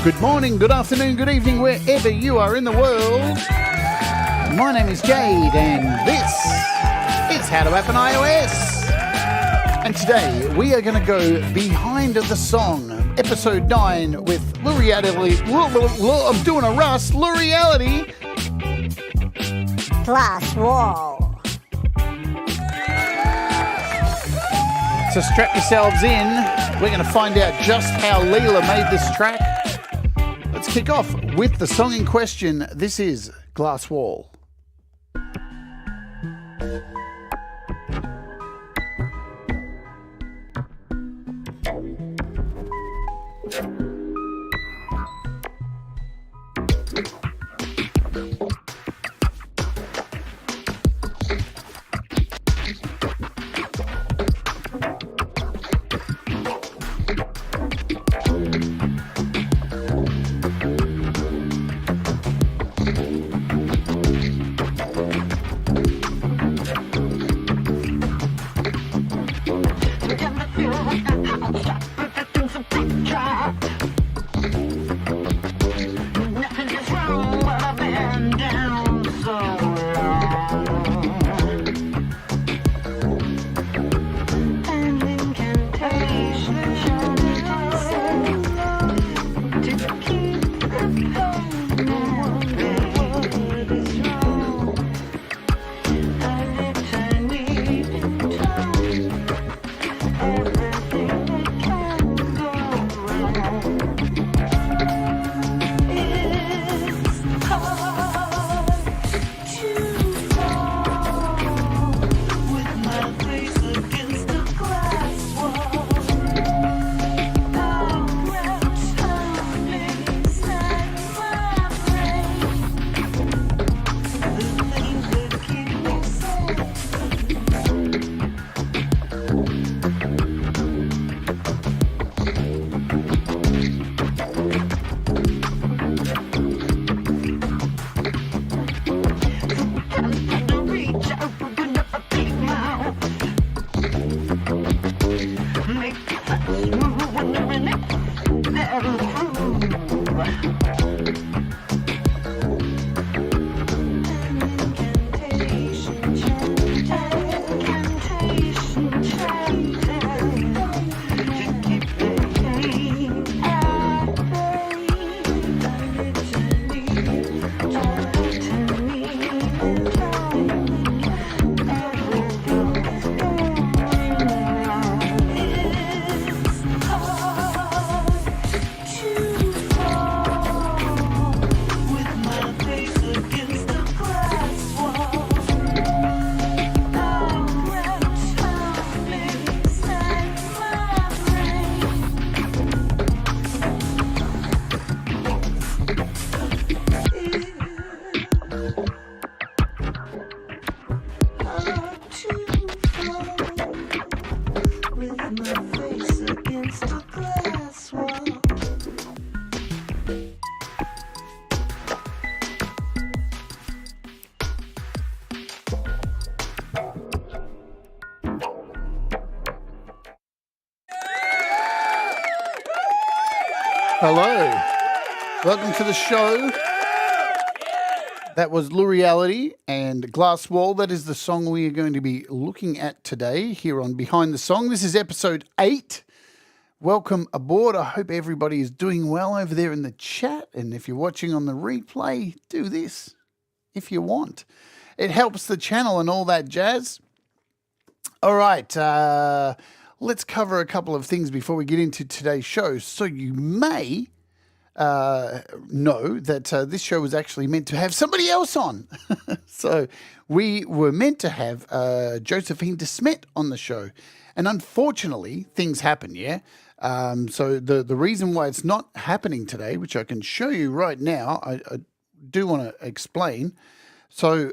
Good morning, good afternoon, good evening, wherever you are in the world. My name is Jade, and this is How to Happen iOS. And today we are going to go behind the song, episode 9, with Lureeality. I'm doing a Russ. Lureeality. Glass wall. So strap yourselves in. We're going to find out just how Leela made this track. Let's kick off with the song in question. This is Glass Wall. Hello. Welcome to the show. That was Lureeality and Glass Wall. That is the song we are going to be looking at today here on Behind the Song. This is episode 8. Welcome aboard. I hope everybody is doing well over there in the chat. And if you're watching on the replay, do this if you want. It helps the channel and all that jazz. All right. Let's cover a couple of things before we get into today's show. So you may know that this show was actually meant to have somebody else on. So we were meant to have Josephine DeSmet on the show. And unfortunately, things happen, yeah? So the reason why it's not happening today, which I can show you right now, I do want to explain. So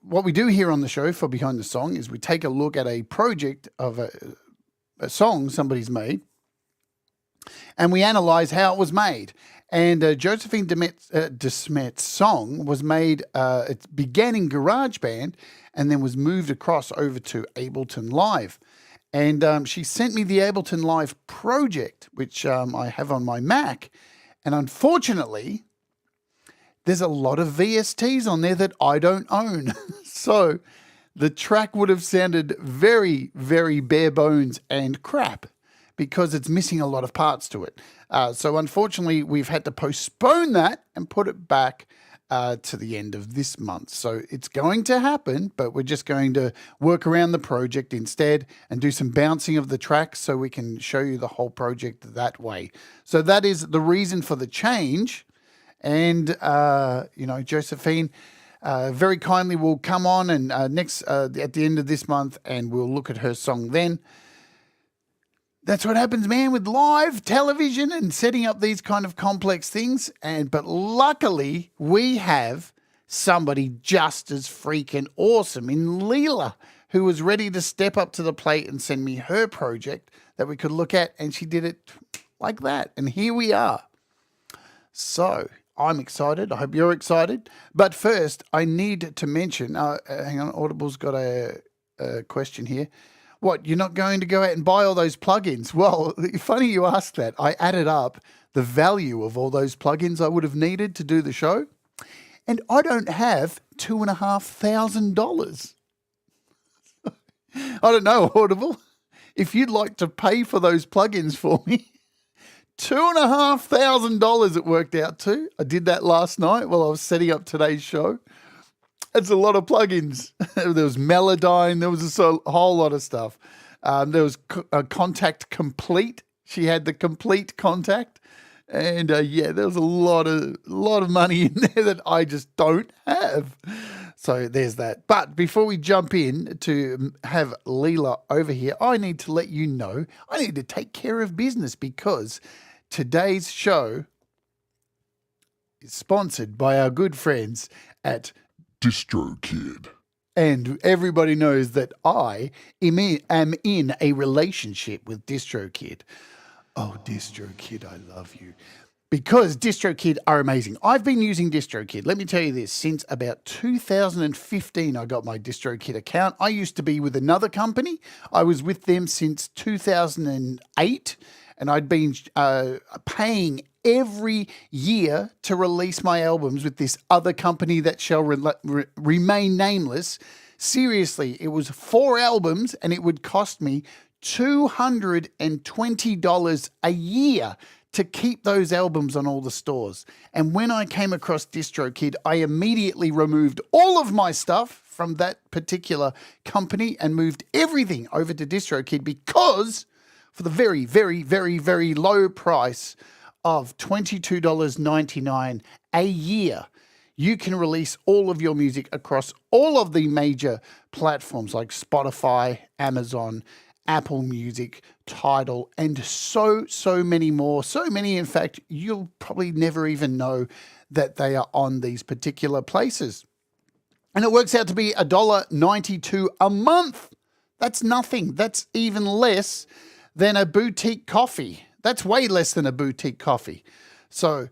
what we do here on the show for Behind the Song is we take a look at a project of a song somebody's made, and we analyze how it was made. And Josephine Desmet's song was made, it began in GarageBand and then was moved across over to Ableton Live. And she sent me the Ableton Live project, which I have on my Mac. And unfortunately, there's a lot of VSTs on there that I don't own. So the track would have sounded very, very bare bones and crap because it's missing a lot of parts to it. So unfortunately, we've had to postpone that and put it back to the end of this month. So it's going to happen, but we're just going to work around the project instead and do some bouncing of the tracks so we can show you the whole project that way. So that is the reason for the change. And, Josephine very kindly will come on and at the end of this month, and we'll look at her song then. That's what happens, man, with live television and setting up these kind of complex things. But luckily, we have somebody just as freaking awesome in Leela, who was ready to step up to the plate and send me her project that we could look at, and she did it like that. And here we are. So I'm excited. I hope you're excited. But first, I need to mention, hang on, Audible's got a question here. What, you're not going to go out and buy all those plugins? Well, funny you ask that. I added up the value of all those plugins I would have needed to do the show, and I don't have $2,500. I don't know, Audible, if you'd like to pay for those plugins for me. $2,500 it worked out to. I did that last night while I was setting up today's show. That's a lot of plugins. There was Melodyne. There was a whole lot of stuff. There was Contact Complete. She had the Complete Contact. And there was a lot of money in there that I just don't have. So there's that. But before we jump in to have Leela over here, I need to let you know, I need to take care of business because today's show is sponsored by our good friends at DistroKid. And everybody knows that I am in a relationship with DistroKid. Oh, DistroKid, I love you. Because DistroKid are amazing. I've been using DistroKid, let me tell you this, since about 2015 I got my DistroKid account. I used to be with another company. I was with them since 2008, and I'd been paying every year to release my albums with this other company that shall remain nameless. Seriously, it was 4 albums and it would cost me $220 a year to keep those albums on all the stores. And when I came across DistroKid, I immediately removed all of my stuff from that particular company and moved everything over to DistroKid because for the very, very, very, very low price of $22.99 a year, you can release all of your music across all of the major platforms like Spotify, Amazon, Apple Music, Tidal, and so many more. So many, in fact, you'll probably never even know that they are on these particular places. And it works out to be $1.92 a month. That's nothing. That's even less than a boutique coffee. That's way less than a boutique coffee. So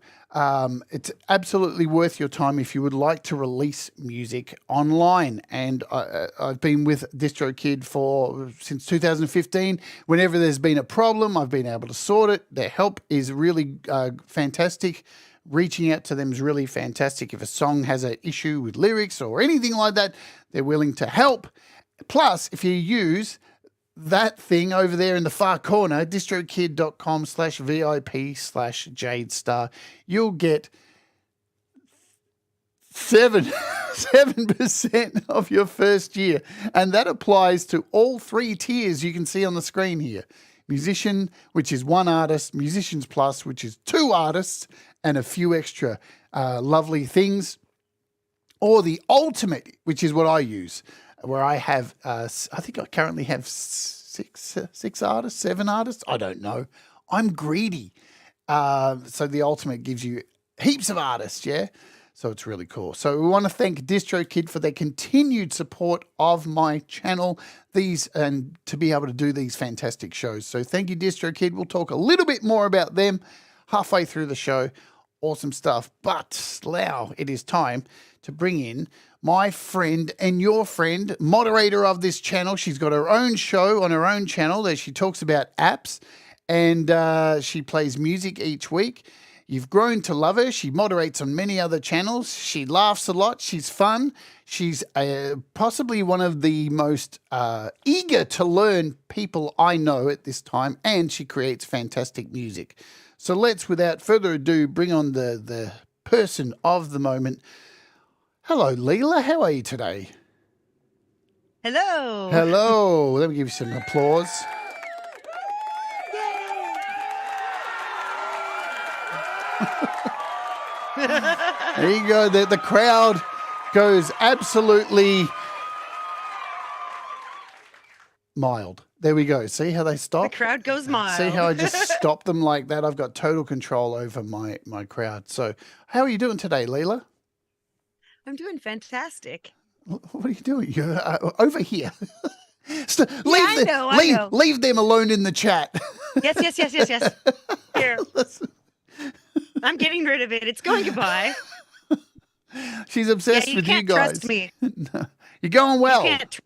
it's absolutely worth your time if you would like to release music online. And I've been with DistroKid since 2015. Whenever there's been a problem, I've been able to sort it. Their help is really fantastic. Reaching out to them is really fantastic. If a song has an issue with lyrics or anything like that, they're willing to help. Plus, if you use that thing over there in the far corner, distrokid.com/VIP/Jade Starr, you'll get 7% of your first year. And that applies to all 3 tiers you can see on the screen here. Musician, which is 1 artist, Musicians Plus, which is 2 artists, and a few extra lovely things. Or the Ultimate, which is what I use, where I have, I think I currently have 6 artists, 7 artists. I don't know. I'm greedy. So the Ultimate gives you heaps of artists, yeah? So it's really cool. So we want to thank DistroKid for their continued support of my channel, and to be able to do these fantastic shows. So thank you, DistroKid. We'll talk a little bit more about them halfway through the show Awesome stuff. But now it is time to bring in my friend and your friend, moderator of this channel. She's got her own show on her own channel that she talks about apps, and she plays music each week. You've grown to love her. She moderates on many other channels. She laughs a lot. She's fun. She's possibly one of the most eager to learn people I know at this time, and she creates fantastic music. So let's, without further ado, bring on the person of the moment. Hello, Leela. How are you today? Hello. Hello. Let me give you some applause. There you go. The crowd goes absolutely mild. There we go. See how they stop? The crowd goes mild. See how I just stopped them like that? I've got total control over my crowd. So how are you doing today, Leela? I'm doing fantastic. What are you doing? You're over here. I know. Leave them alone in the chat. Yes. Here. I'm getting rid of it. It's going goodbye. She's obsessed with you guys. Trust me. No, you're going well. You can't.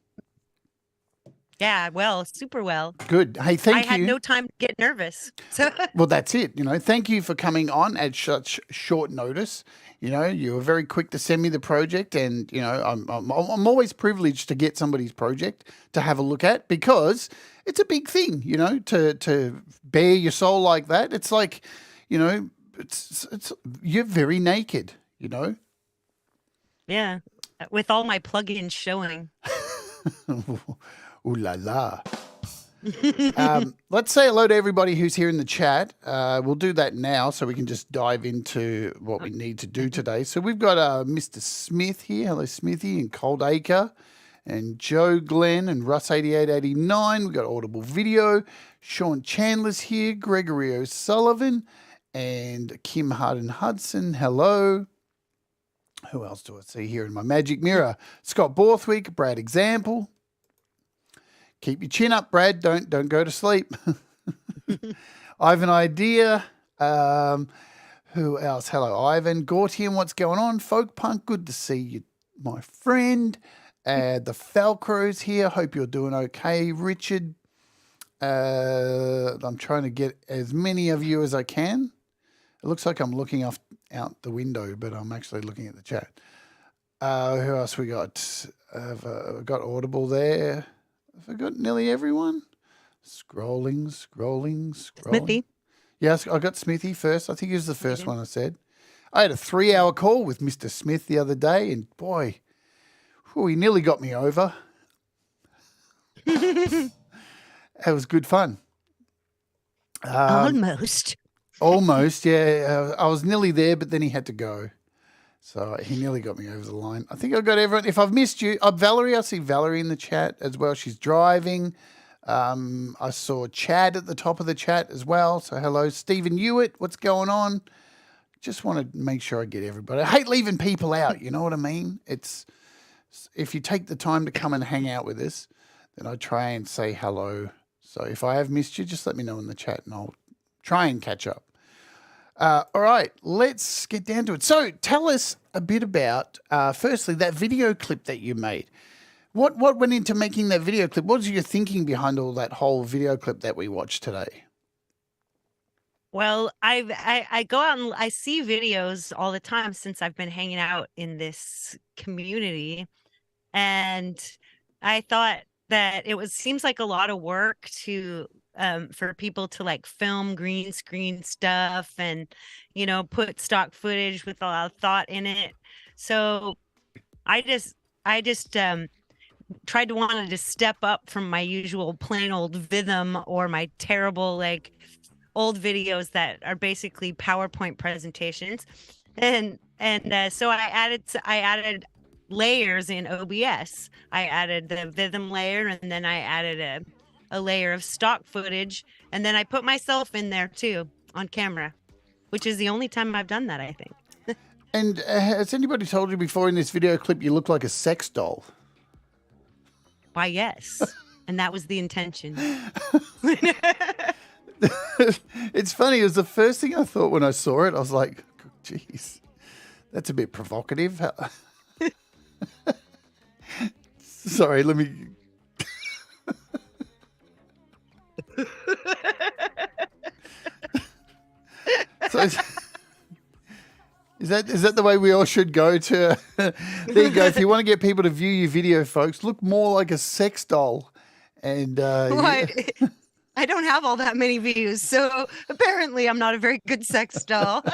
Yeah, well, super well. Good. Hey, thank you. I had no time to get nervous. So. Well, that's it. Thank you for coming on at such short notice. You were very quick to send me the project, and I'm always privileged to get somebody's project to have a look at, because it's a big thing. To bare your soul like that. It's like, it's you're very naked. Yeah, with all my plugins showing. Ooh la la. Let's say hello to everybody who's here in the chat. We'll do that now so we can just dive into what we need to do today. So we've got Mr. Smith here. Hello, Smithy, and Cold Acre, and Joe Glenn, and Russ8889. We've got Audible Video. Sean Chandler's here. Gregory O'Sullivan, and Kim Harden Hudson. Hello. Who else do I see here in my magic mirror? Scott Borthwick, Brad Example. Keep your chin up, Brad. Don't go to sleep. I have an idea. Who else? Hello, Ivan. Gortian, what's going on? Folk Punk, good to see you, my friend. The Falcro's here. Hope you're doing okay. Richard, I'm trying to get as many of you as I can. It looks like I'm looking out the window, but I'm actually looking at the chat. Who else we got? I've got Audible there. Have I got nearly everyone? Scrolling. Smithy. Yes, I got Smithy first. I think he was the first one I said. I had a 3-hour call with Mr. Smith the other day, and boy, he nearly got me over. It was good fun. Almost, yeah. I was nearly there, but then he had to go. So he nearly got me over the line. I think I got everyone. If I've missed you, Valerie, I see Valerie in the chat as well. She's driving. I saw Chad at the top of the chat as well. So hello, Stephen Hewitt. What's going on? Just want to make sure I get everybody. I hate leaving people out. You know what I mean? It's if you take the time to come and hang out with us, then I try and say hello. So if I have missed you, just let me know in the chat, and I'll try and catch up. All right, let's get down to it. So tell us a bit about, firstly, that video clip that you made. What went into making that video clip? What was your thinking behind all that whole video clip that we watched today? Well, I go out and I see videos all the time since I've been hanging out in this community, and I thought that seems like a lot of work to for people to like film green screen stuff and put stock footage with a lot of thought in it. So I just wanted to step up from my usual plain old Vitham or my terrible like old videos that are basically PowerPoint presentations, and so I added layers in OBS. I added the Vitham layer, and then I added a layer of stock footage, and then I put myself in there too on camera, which is the only time I've done that, I think. And has anybody told you before in this video clip you look like a sex doll? Why, yes. And that was the intention. It's funny. It was the first thing I thought when I saw it. I was like, Jeez, that's a bit provocative. Sorry, let me. So is that the way we all should go to? There you go. If you want to get people to view your video, folks, look more like a sex doll. And What? I don't have all that many views, so apparently I'm not a very good sex doll.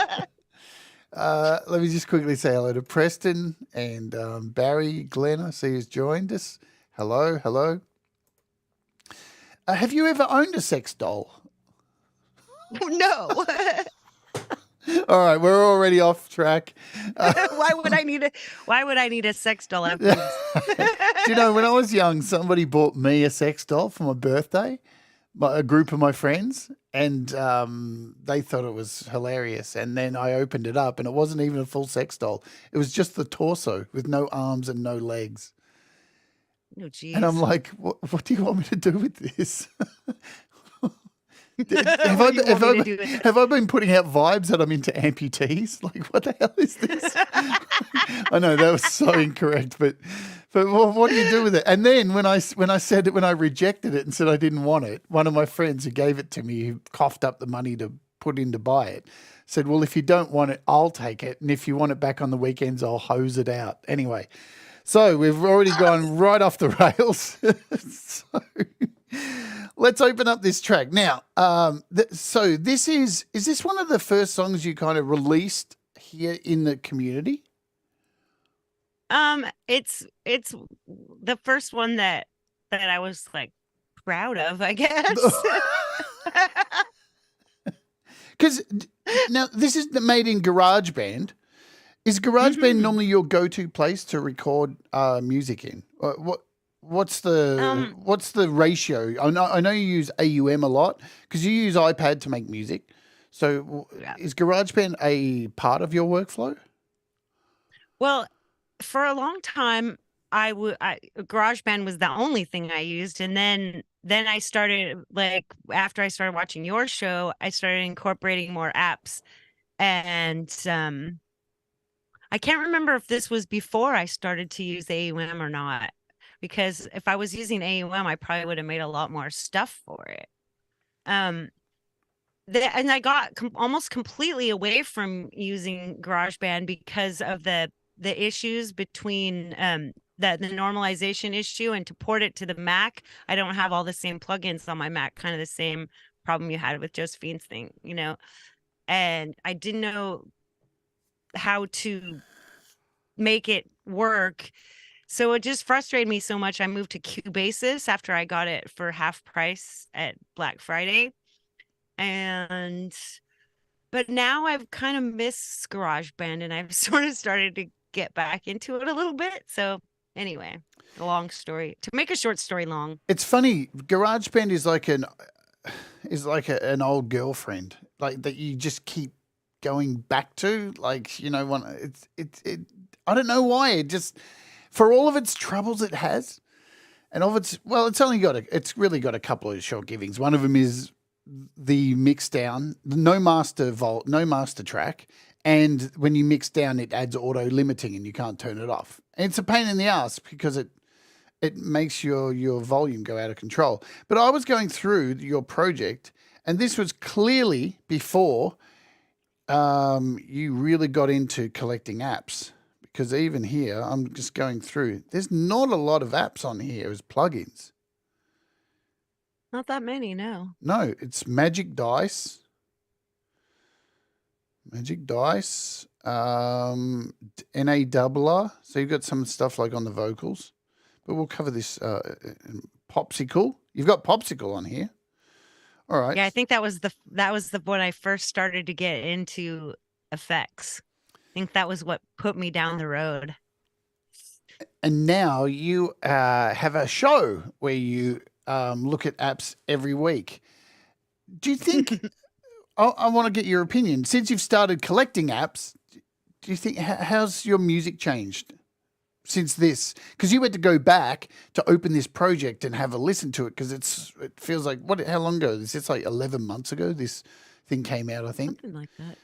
Let me just quickly say hello to Preston and Barry. Glenn, I see, has joined us. Hello, hello. Have you ever owned a sex doll? No. All right, we're already off track. Why would I need a sex doll? I have boobs. Do you know, when I was young, somebody bought me a sex doll for my birthday, a group of my friends, and they thought it was hilarious. And then I opened it up, and it wasn't even a full sex doll. It was just the torso with no arms and no legs. Oh, geez. And I'm like, what do you want me to do with this? Have I been putting out vibes that I'm into amputees? Like, what the hell is this? I know that was so incorrect, but what do you do with it? And then when I rejected it and said I didn't want it, one of my friends who gave it to me, who coughed up the money to put in to buy it, said, "Well, if you don't want it, I'll take it, and if you want it back on the weekends, I'll hose it out." Anyway, so we've already gone right off the rails. So let's open up this track now. So this is this one of the first songs you kind of released here in the community? It's the first one that I was like proud of, I guess. Because now this is made in GarageBand. Is GarageBand normally your go-to place to record music in? What's the ratio? I know you use AUM a lot because you use iPad to make music. So is GarageBand a part of your workflow? Well, for a long time, GarageBand was the only thing I used, and then I started, like, after I started watching your show, I started incorporating more apps, and I can't remember if this was before I started to use AUM or not, because if I was using AUM, I probably would have made a lot more stuff for it. And I got almost completely away from using GarageBand because of the issues between the normalization issue, and to port it to the Mac, I don't have all the same plugins on my Mac, kind of the same problem you had with Josephine's thing, and I didn't know how to make it work. So it just frustrated me so much. I moved to Cubasis after I got it for half price at Black Friday. But now I've kind of missed GarageBand, and I've sort of started to get back into it a little bit. So anyway, a long story. To make a short story long. It's funny. GarageBand is like an old girlfriend, like that you just keep going back to, like, I don't know why, it just, for all of its troubles it has, and it's really got a couple of short givings. One of them is the mix down, no master track, and when you mix down, it adds auto limiting and you can't turn it off. And it's a pain in the ass because it makes your volume go out of control. But I was going through your project, and this was clearly before you really got into collecting apps, because even here, I'm just going through, there's not a lot of apps on here as plugins. Not that many, no. No, it's Magic Dice, NAWR. So you've got some stuff like on the vocals, but we'll cover this. Popsicle. You've got Popsicle on here. All right. Yeah, I think that was the when I first started to get into effects. I think that was what put me down the road. And now you have a show where you look at apps every week. Do you think? I want to get your opinion. Since you've started collecting apps, do you think how's your music changed since this? Because you had to go back to open this project and have a listen to it, because it feels like how long ago? It's like 11 months ago this thing came out, I think. Something like that.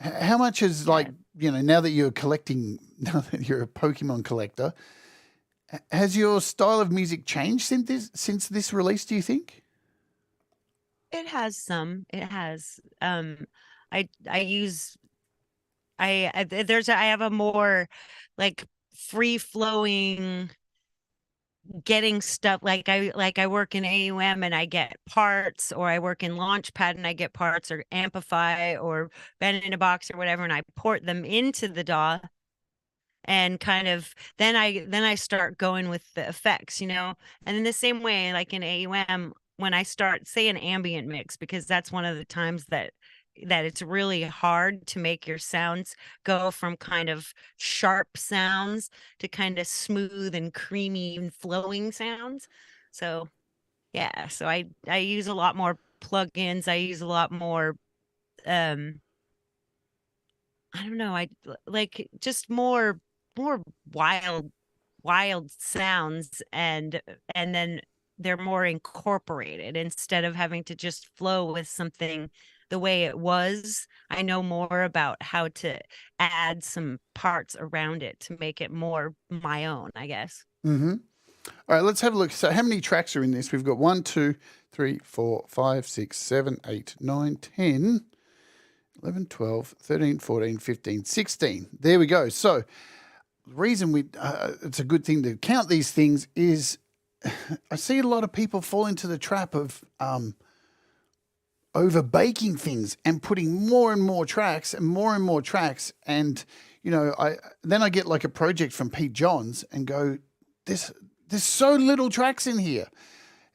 How much is like, Yeah. now that you're collecting, now that you're a Pokemon collector, has your style of music changed since this release, do you think? It has some. It has. I use I have a more like free flowing getting stuff like I work in AUM and I get parts, or I work in Launchpad and I get parts, or Amplify or Bend in a Box or whatever, and I port them into the DAW, and kind of then I start going with the effects, and in the same way, like in AUM, when I start, say, an ambient mix, because that's one of the times that it's really hard to make your sounds go from kind of sharp sounds to kind of smooth and creamy and flowing sounds. So yeah, so I use a lot more plugins. I use a lot more um I don't know. I like just more wild sounds, and then they're more incorporated instead of having to just flow with something the way it was. I know more about how to add some parts around it to make it more my own, I guess. Mm-hmm. All right, let's have a look. So how many tracks are in this? We've got 1, 2, 3, 4, 5, 6, 7, 8, 9, 10, 11, 12, 13, 14, 15, 16. There we go. So the reason it's a good thing to count these things is I see a lot of people fall into the trap of over baking things and putting more and more tracks and more and more tracks. And, I get like a project from Pete Johns and go, there's so little tracks in here.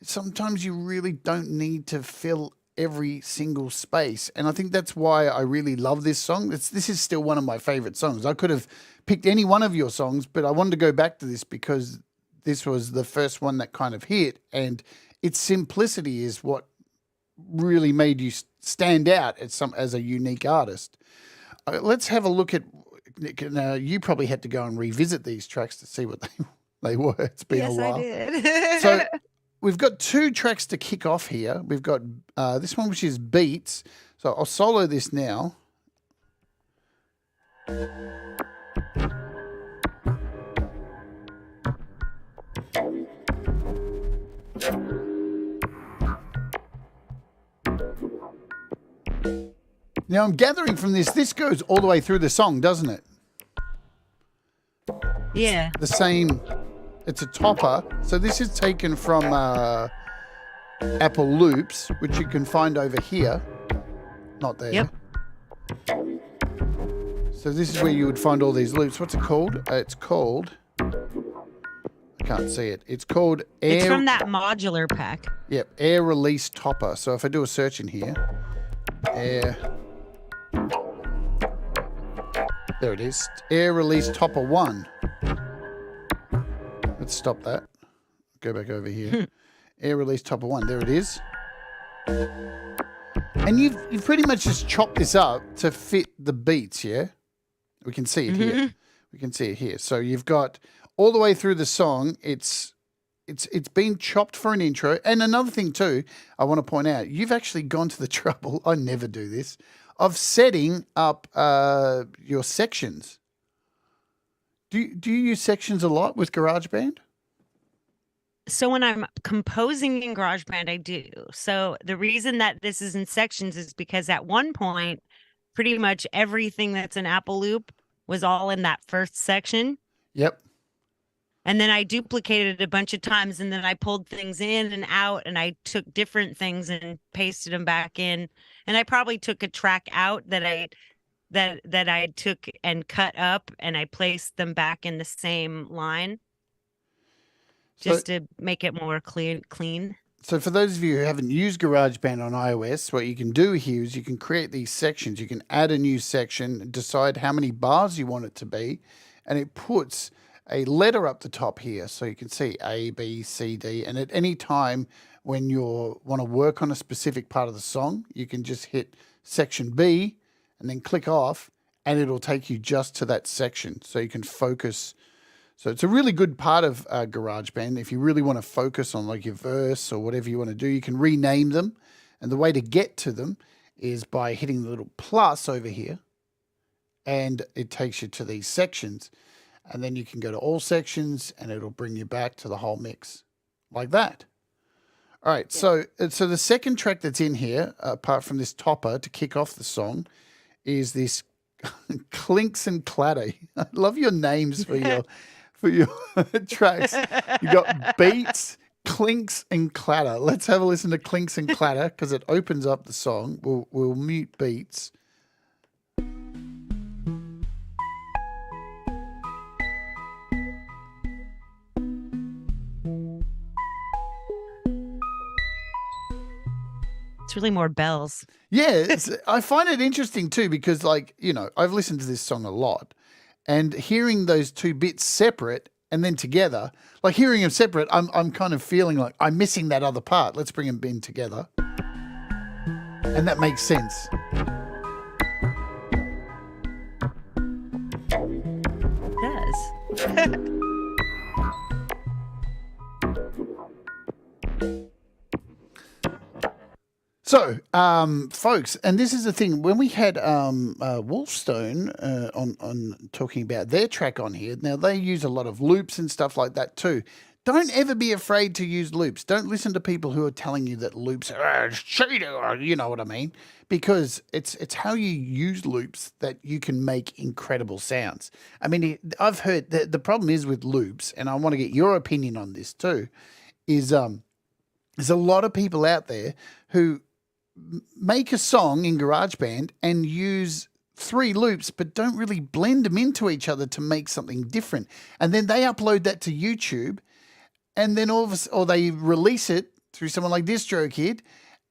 Sometimes you really don't need to fill every single space. And I think that's why I really love this song. This is still one of my favorite songs. I could have picked any one of your songs, but I wanted to go back to this because this was the first one that kind of hit, and its simplicity is what really made you stand out as a unique artist. Let's have a look at. Now, you probably had to go and revisit these tracks to see what they were. It's been a Yes, I while. did. So we've got 2 tracks to kick off here. We've got this one, which is Beats. So I'll solo this now. Now I'm gathering from this goes all the way through the song, doesn't it? Yeah. The same, it's a topper. So this is taken from Apple Loops, which you can find over here. Not there. Yep. So this is where you would find all these loops. What's it called? It's called, I can't see it. It's called Air. It's from that modular pack. Yep, Air Release Topper. So if I do a search in here, Air. There it is. Air Release Topper 1. Let's stop that. Go back over here. Air Release Topper 1. There it is. And you've pretty much just chopped this up to fit the beats, yeah? We can see it here. We can see it here. So you've got all the way through the song, it's been chopped for an intro. And another thing too, I want to point out, you've actually gone to the trouble, I never do this, of setting up your sections. Do you use sections a lot with GarageBand? So when I'm composing in GarageBand, I do. So the reason that this is in sections is because at one point, pretty much everything that's an Apple loop was all in that first section. Yep. And then I duplicated it a bunch of times, and then I pulled things in and out, and I took different things and pasted them back in. And I probably took a track out that I took and cut up, and I placed them back in the same line just to make it more clean. So for those of you who haven't used GarageBand on iOS, what you can do here is you can create these sections. You can add a new section, decide how many bars you want it to be, and it puts a letter up the top here. So you can see A, B, C, D, and at any time when you want to work on a specific part of the song, you can just hit section B and then click off, and it'll take you just to that section so you can focus. So it's a really good part of GarageBand. If you really want to focus on like your verse or whatever you want to do, you can rename them. And the way to get to them is by hitting the little plus over here. and it takes you to these sections. And then you can go to all sections and it'll bring you back to the whole mix like that. All right, so the second track that's in here, apart from this topper to kick off the song, is this Clinks and Clatter. I love your names for your tracks. You got Beats, Clinks and Clatter. Let's have a listen to Clinks and Clatter because it opens up the song. We'll mute Beats. It's really more bells. Yeah, I find it interesting too because, like, you know, I've listened to this song a lot, and hearing those two bits separate and then together, like hearing them separate, I'm kind of feeling like I'm missing that other part. Let's bring them in together, and that makes sense. It does. So, folks, and this is the thing, when we had Wolfstone on talking about their track on here, now they use a lot of loops and stuff like that too. Don't ever be afraid to use loops. Don't listen to people who are telling you that loops are cheating, or you know what I mean, because it's how you use loops that you can make incredible sounds. I mean, I've heard the problem is with loops, and I want to get your opinion on this too, is there's a lot of people out there who make a song in GarageBand and use 3 loops but don't really blend them into each other to make something different. And then they upload that to YouTube, and then or they release it through someone like DistroKid,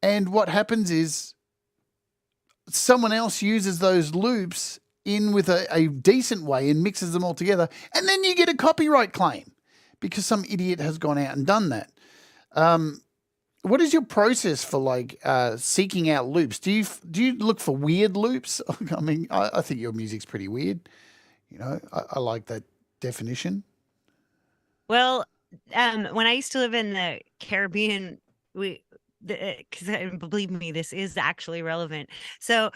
and what happens is someone else uses those loops in with a decent way and mixes them all together, and then you get a copyright claim because some idiot has gone out and done that. What is your process for like seeking out loops? Do you look for weird loops? I mean, I think your music's pretty weird. You know, I like that definition. Well, when I used to live in the Caribbean, because believe me, this is actually relevant. So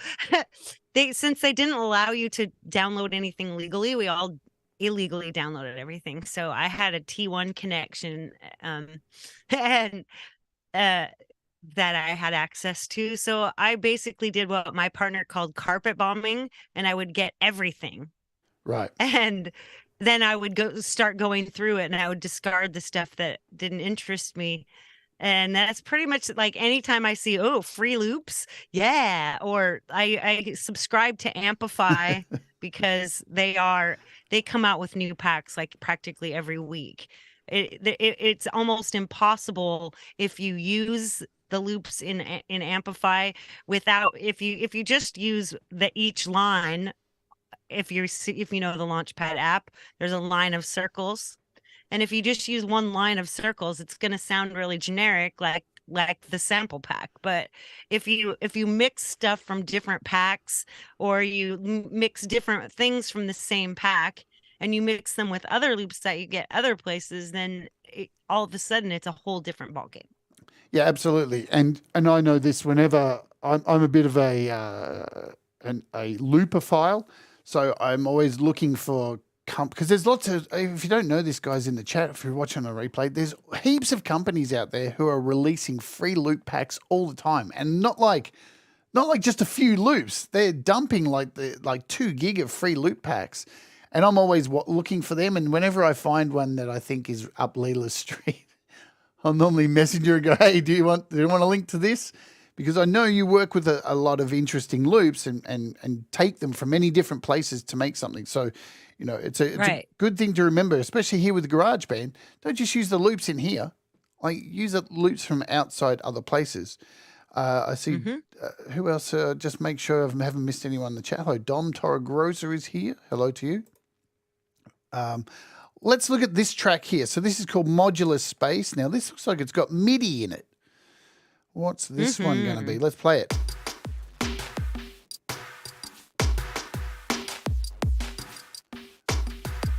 since they didn't allow you to download anything legally, we all illegally downloaded everything. So I had a T1 connection, and that I had access to. So I basically did what my partner called carpet bombing, and I would get everything. Right. And then I would start going through it, and I would discard the stuff that didn't interest me. And that's pretty much like anytime I see, free loops. Yeah. Or I subscribe to Amplify because they come out with new packs like practically every week. It's almost impossible if you use the loops in Amplify without, if you just use each line, if you know the Launchpad app, there's a line of circles. And if you just use one line of circles, it's going to sound really generic, like the sample pack. But if you mix stuff from different packs, or you mix different things from the same pack, and you mix them with other loops that you get other places, then all of a sudden it's a whole different ballgame. Yeah, absolutely. And I know this whenever I'm a bit of a loopophile, so I'm always looking for because there's lots of, if you don't know this, guys, in the chat, if you're watching on a replay, there's heaps of companies out there who are releasing free loop packs all the time, and not like just a few loops. They're dumping like 2 gig of free loop packs, and I'm always looking for them. And whenever I find one that I think is up Leela Street, I'll normally message her and go, "Hey, do you want a link to this?" Because I know you work with a lot of interesting loops and take them from many different places to make something. So, you know, it's a good thing to remember, especially here with GarageBand. Don't just use the loops in here. Like, use the loops from outside other places. I see. Who else? Just make sure I haven't missed anyone in the chat. Hello, Dom Torregrosa is here. Hello to you. Let's look at this track here. So this is called Modular Space. Now, this looks like it's got MIDI in it. What's this one going to be? Let's play it.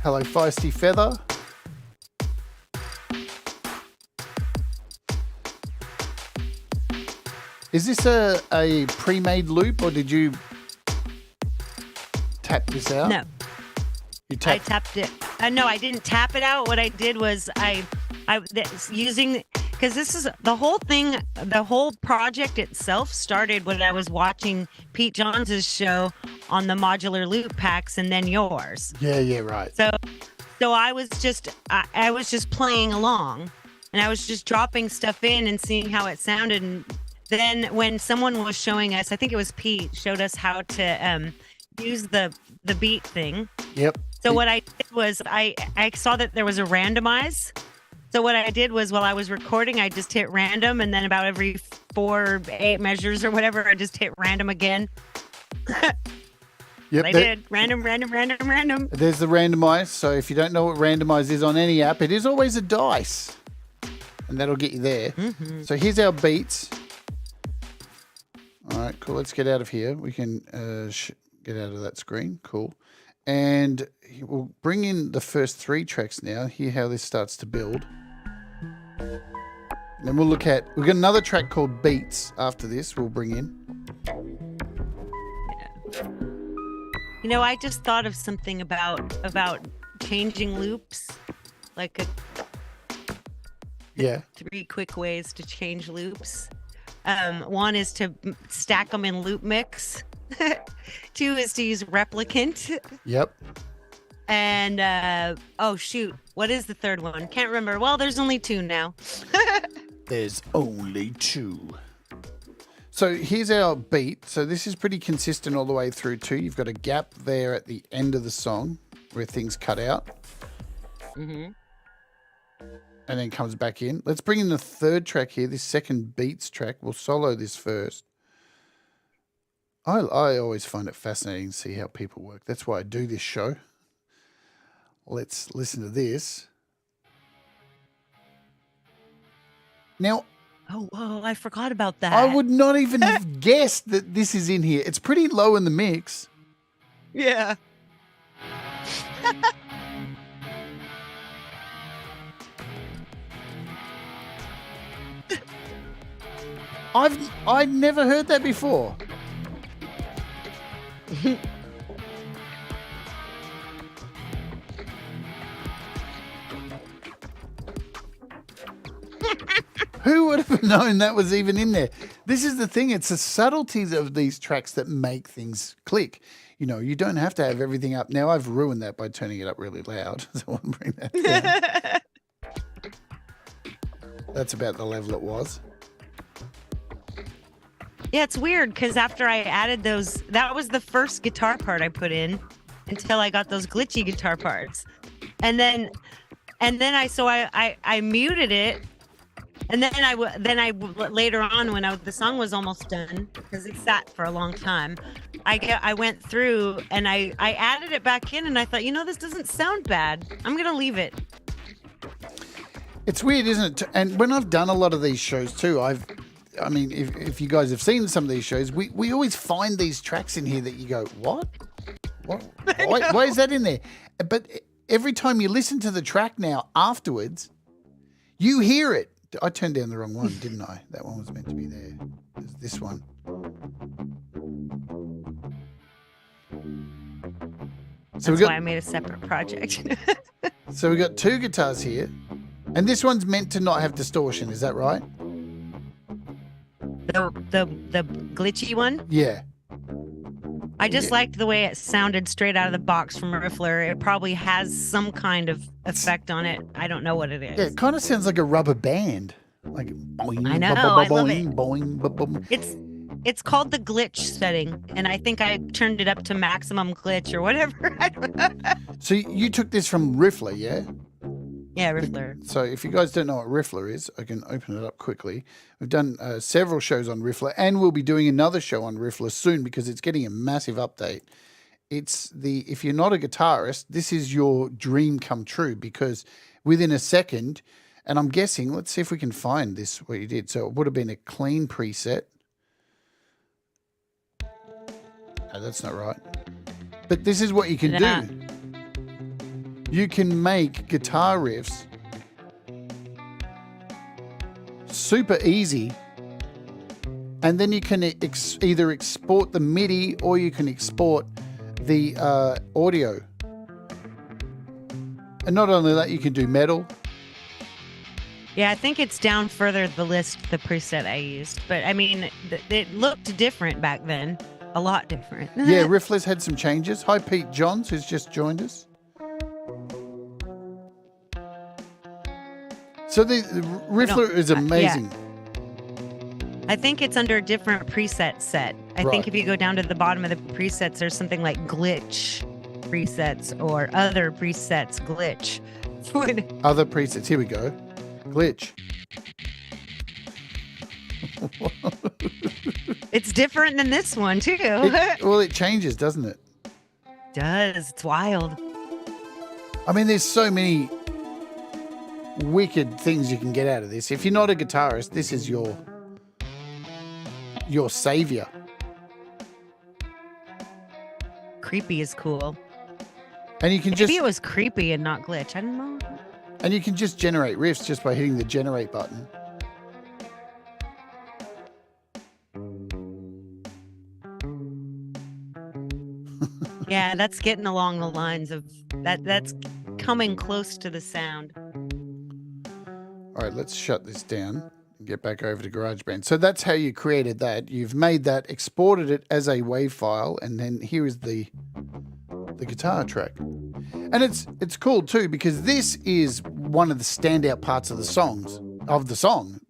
Hello, Feisty Feather. Is this a pre-made loop, or did you tap this out? No. You I tap. tapped it. No, I didn't tap it out. What I did was using, because this is the whole thing, the whole project itself started when I was watching Pete Johns' show on the modular loop packs and then yours. Yeah, right. So I was just playing along, and I was just dropping stuff in and seeing how it sounded. And then when someone was showing us, I think it was Pete, showed us how to use the beat thing. Yep. So what I did was I saw that there was a randomize. So what I did was while I was recording, I just hit random, and then about every 4, 8 measures or whatever, I just hit random again. Yep, I did random. There's the randomize. So if you don't know what randomize is on any app, it is always a dice, and that'll get you there. Mm-hmm. So here's our beats. All right, cool. Let's get out of here. We can get out of that screen. Cool. And we'll bring in the first 3 tracks now. Hear how this starts to build. Then we've got another track called Beats after this. We'll bring in. Yeah. You know, I just thought of something about changing loops, like 3 quick ways to change loops. One is to stack them in loop mix. 2 is to use replicant. Yep. And oh shoot, what is the third one? Can't remember. Well, there's only 2 now. There's only 2. So here's our beat. So this is pretty consistent all the way through too. You've got a gap there at the end of the song where things cut out. Mm-hmm. And then comes back in. Let's bring in the third track here, this second beats track. We'll solo this first. I always find it fascinating to see how people work. That's why I do this show. Let's listen to this. Now, Oh, whoa, I forgot about that. I would not even have guessed that this is in here. It's pretty low in the mix. Yeah. I'd never heard that before. Who would have known that was even in there? This is the thing. It's the subtleties of these tracks that make things click. You know, you don't have to have everything up. Now, I've ruined that by turning it up really loud. So I'll bring that down. That's about the level it was. Yeah, it's weird because after I added those, that was the first guitar part I put in until I got those glitchy guitar parts. And then I muted it. And then I later on when the song was almost done, because it sat for a long time, I went through and I added it back in, and I thought, this doesn't sound bad. I'm gonna leave it. It's weird, isn't it? And when I've done a lot of these shows too, if you guys have seen some of these shows, we always find these tracks in here that you go, what? Why is that in there? But every time you listen to the track now afterwards, you hear it. I turned down the wrong one, didn't I? That one was meant to be there. There's this one. So That's why I made a separate project. So we got 2 guitars here, and this one's meant to not have distortion. Is that right? The glitchy one? Yeah. I just liked the way it sounded straight out of the box from Riffler. It probably has some kind of effect on it. I don't know what it is. Yeah, it kind of sounds like a rubber band. Like boing, I know, boing, I love it. boing, boing. It's called the glitch setting, and I think I turned it up to maximum glitch or whatever. I don't know. So you took this from Riffler, yeah? Yeah, Riffler. So if you guys don't know what Riffler is, I can open it up quickly. We've done several shows on Riffler, and we'll be doing another show on Riffler soon because it's getting a massive update. If you're not a guitarist, this is your dream come true, because within a second, and I'm guessing, let's see if we can find this, what you did. So it would have been a clean preset. No, that's not right. But this is what you can do. You can make guitar riffs super easy, and then you can either export the MIDI or you can export the audio. And not only that, you can do metal. Yeah, I think it's down further the list, the preset I used. But I mean, it looked different back then. A lot different. Yeah, Riffler's had some changes. Hi, Pete Johns, who's just joined us. So the Riffler is amazing. I think it's under a different preset set. I think if you go down to the bottom of the presets, there's something like glitch presets or other presets glitch. Other presets. Here we go. Glitch. It's different than this one too. It changes, doesn't it? It does. It's wild. I mean, there's so many wicked things you can get out of this. If you're not a guitarist, this is your savior. Creepy is cool. And you can Maybe it was creepy and not glitch. I don't know. And you can just generate riffs just by hitting the generate button. Yeah, that's getting along the lines of that. That's coming close to the sound. All right, let's shut this down and get back over to GarageBand. So that's how you created that. You've made that, exported it as a WAV file, and then here is the guitar track. And it's cool too, because this is one of the standout parts of the song.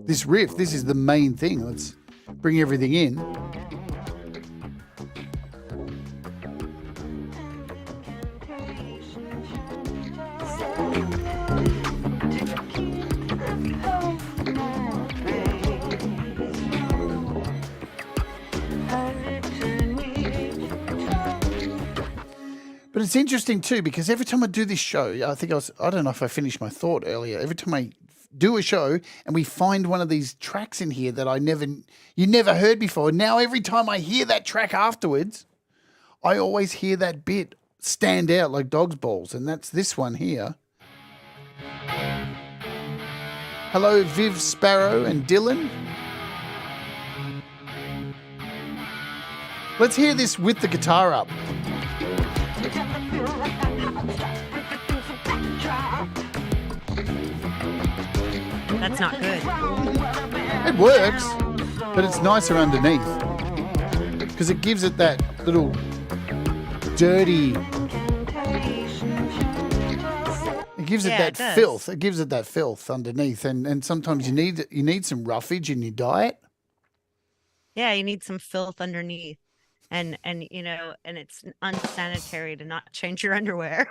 This riff, this is the main thing. Let's bring everything in. But it's interesting too, because every time I do this show, I don't know if I finished my thought earlier. Every time I do a show and we find one of these tracks in here that you never heard before. Now every time I hear that track afterwards, I always hear that bit stand out like dog's balls, and that's this one here. Hello, Viv Sparrow and Dylan. Let's hear this with the guitar up. That's not good. It works, but it's nicer underneath because it gives it that little dirty. It gives it that filth. It gives it that filth underneath, and sometimes you need some roughage in your diet. Yeah, you need some filth underneath, and it's unsanitary to not change your underwear.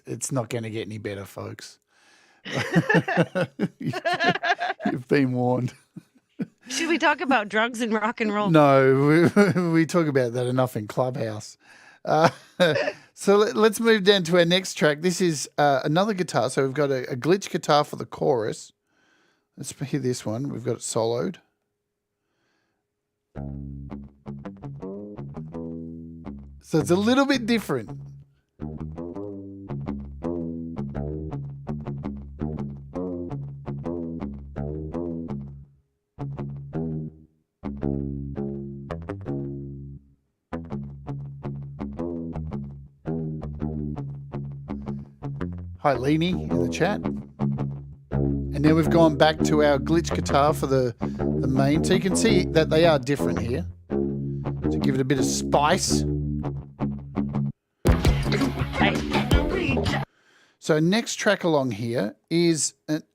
It's not going to get any better, folks. You've been warned. Should we talk about drugs and rock and roll? No, we talk about that enough in Clubhouse. So let's move down to our next track. This is another guitar. So we've got a glitch guitar for the chorus. Let's hear this one. We've got it soloed. So it's a little bit different. Hi, Leanie in the chat. And now we've gone back to our glitch guitar for the main. So you can see that they are different here. To give it a bit of spice. So next track along here is,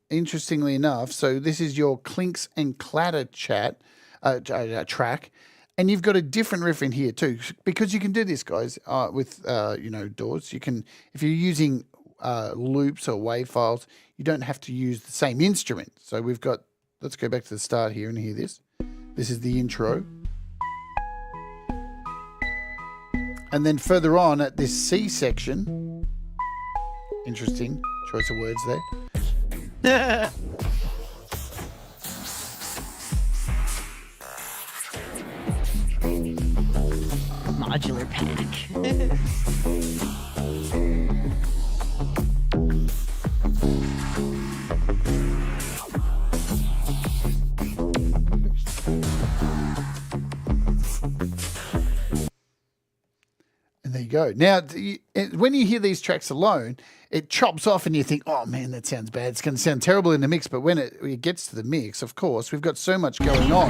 interestingly enough, so this is your Clinks and Clatter track. And you've got a different riff in here too. Because you can do this, guys, with, DAWs. You can, if you're using loops or WAV files, you don't have to use the same instrument. So we've got, let's go back to the start here and hear this. This is the intro. And then further on at this C section, interesting choice of words there. Modular panic. go. Now, when you hear these tracks alone, it chops off and you think, oh, man, that sounds bad. It's going to sound terrible in the mix. But when it gets to the mix, of course, we've got so much going on.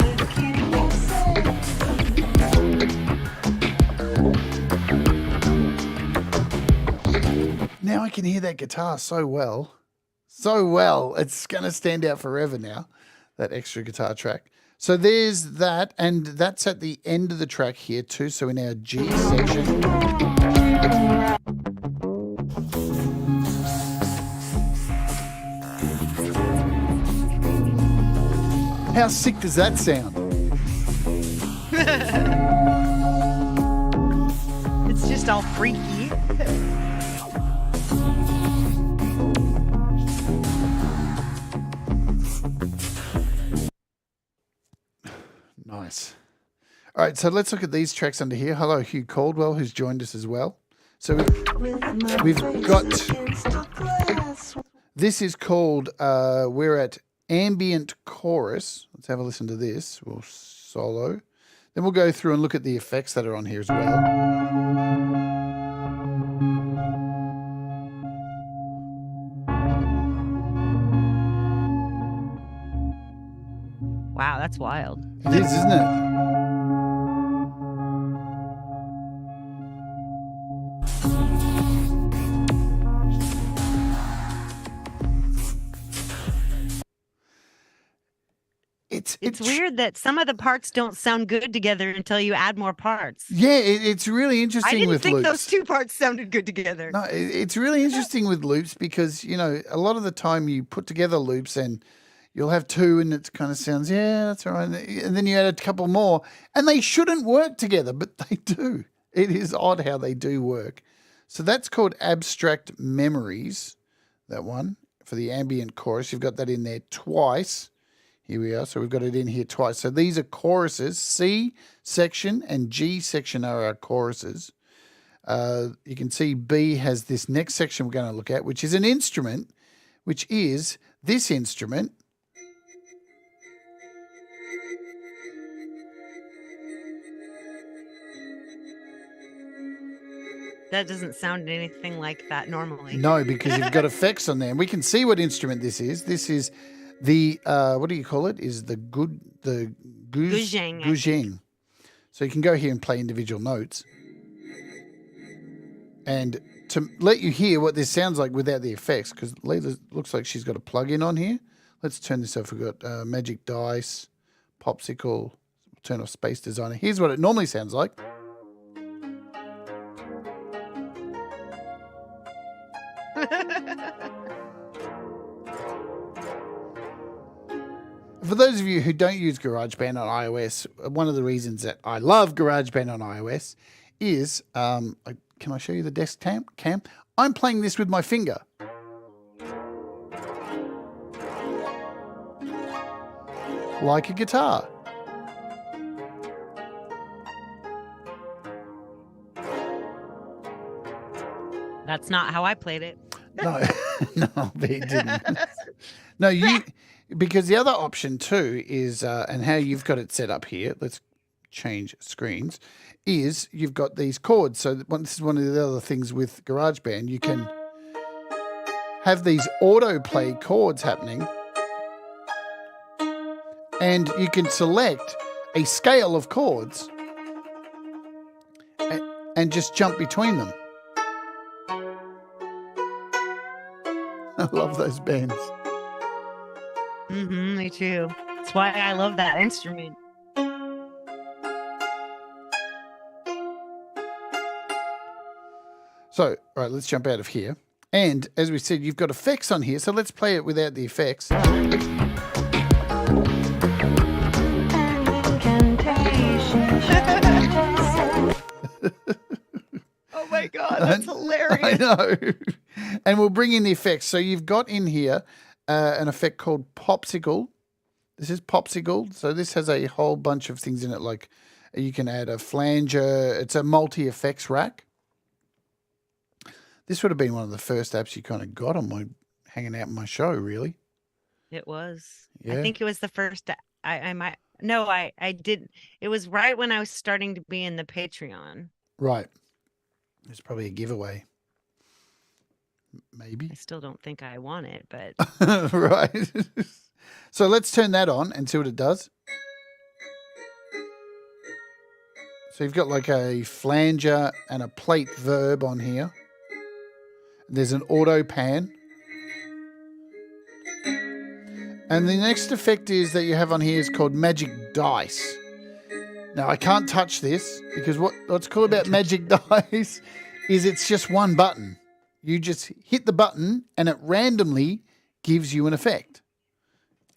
Now I can hear that guitar so well. So well. It's going to stand out forever now, that extra guitar track. So there's that, and that's at the end of the track here too. So in our G section. How sick does that sound? It's just all freaky. Nice. All right, so let's look at these tracks under here. Hello, Hugh Caldwell, who's joined us as well. So we've got, this is called, we're at Ambient Chorus. Let's have a listen to this. We'll solo. Then we'll go through and look at the effects that are on here as well. Wow, that's wild. It is, isn't it? It's weird that some of the parts don't sound good together until you add more parts. Yeah, it's really interesting with loops. I didn't think those two parts sounded good together. No, it's really interesting with loops because, you know, a lot of the time you put together loops and you'll have two and it kind of sounds, yeah, that's all right. And then you add a couple more and they shouldn't work together, but they do. It is odd how they do work. So that's called Abstract Memories, that one, for the ambient chorus. You've got that in there twice. Here we are. So we've got it in here twice. So these are choruses. C section and G section are our choruses. You can see B has this next section we're going to look at, which is an instrument, which is this instrument. That doesn't sound anything like that normally. No, because you've got effects on there. And we can see what instrument this is. This is the, what do you call it? Is the guzheng. So you can go here and play individual notes. And to let you hear what this sounds like without the effects, because Leela looks like she's got a plug-in on here. Let's turn this off. We've got Magic Dice, Popsicle, turn off Space Designer. Here's what it normally sounds like. For those of you who don't use GarageBand on iOS, one of the reasons that I love GarageBand on iOS is, can I show you the desk cam? I'm playing this with my finger. Like a guitar. That's not how I played it. No, no, they didn't. No, because the other option too is, and how you've got it set up here, let's change screens, is you've got these chords. So this is one of the other things with GarageBand. You can have these autoplay chords happening, and you can select a scale of chords and just jump between them. I love those bands. Me too. That's why I love that instrument. So, all right, let's jump out of here. And as we said, you've got effects on here, so let's play it without the effects. Oh my God, that's hilarious. I know. And we'll bring in the effects. So you've got in here an effect called Popsicle. This is Popsicle. So this has a whole bunch of things in it, like you can add a flanger. It's a multi-effects rack. This would have been one of the first apps you kind of got on my hanging out in my show, really. It was. Yeah. I think it was the first. I did. It was right when I was starting to be in the Patreon. Right. It's probably a giveaway. Maybe. I still don't think I want it, but right. So let's turn that on and see what it does. So you've got like a flanger and a plate verb on here. There's an auto pan. And the next effect is that you have on here is called Magic Dice. Now, I can't touch this because what's cool about Magic Dice is it's just one button. You just hit the button and it randomly gives you an effect.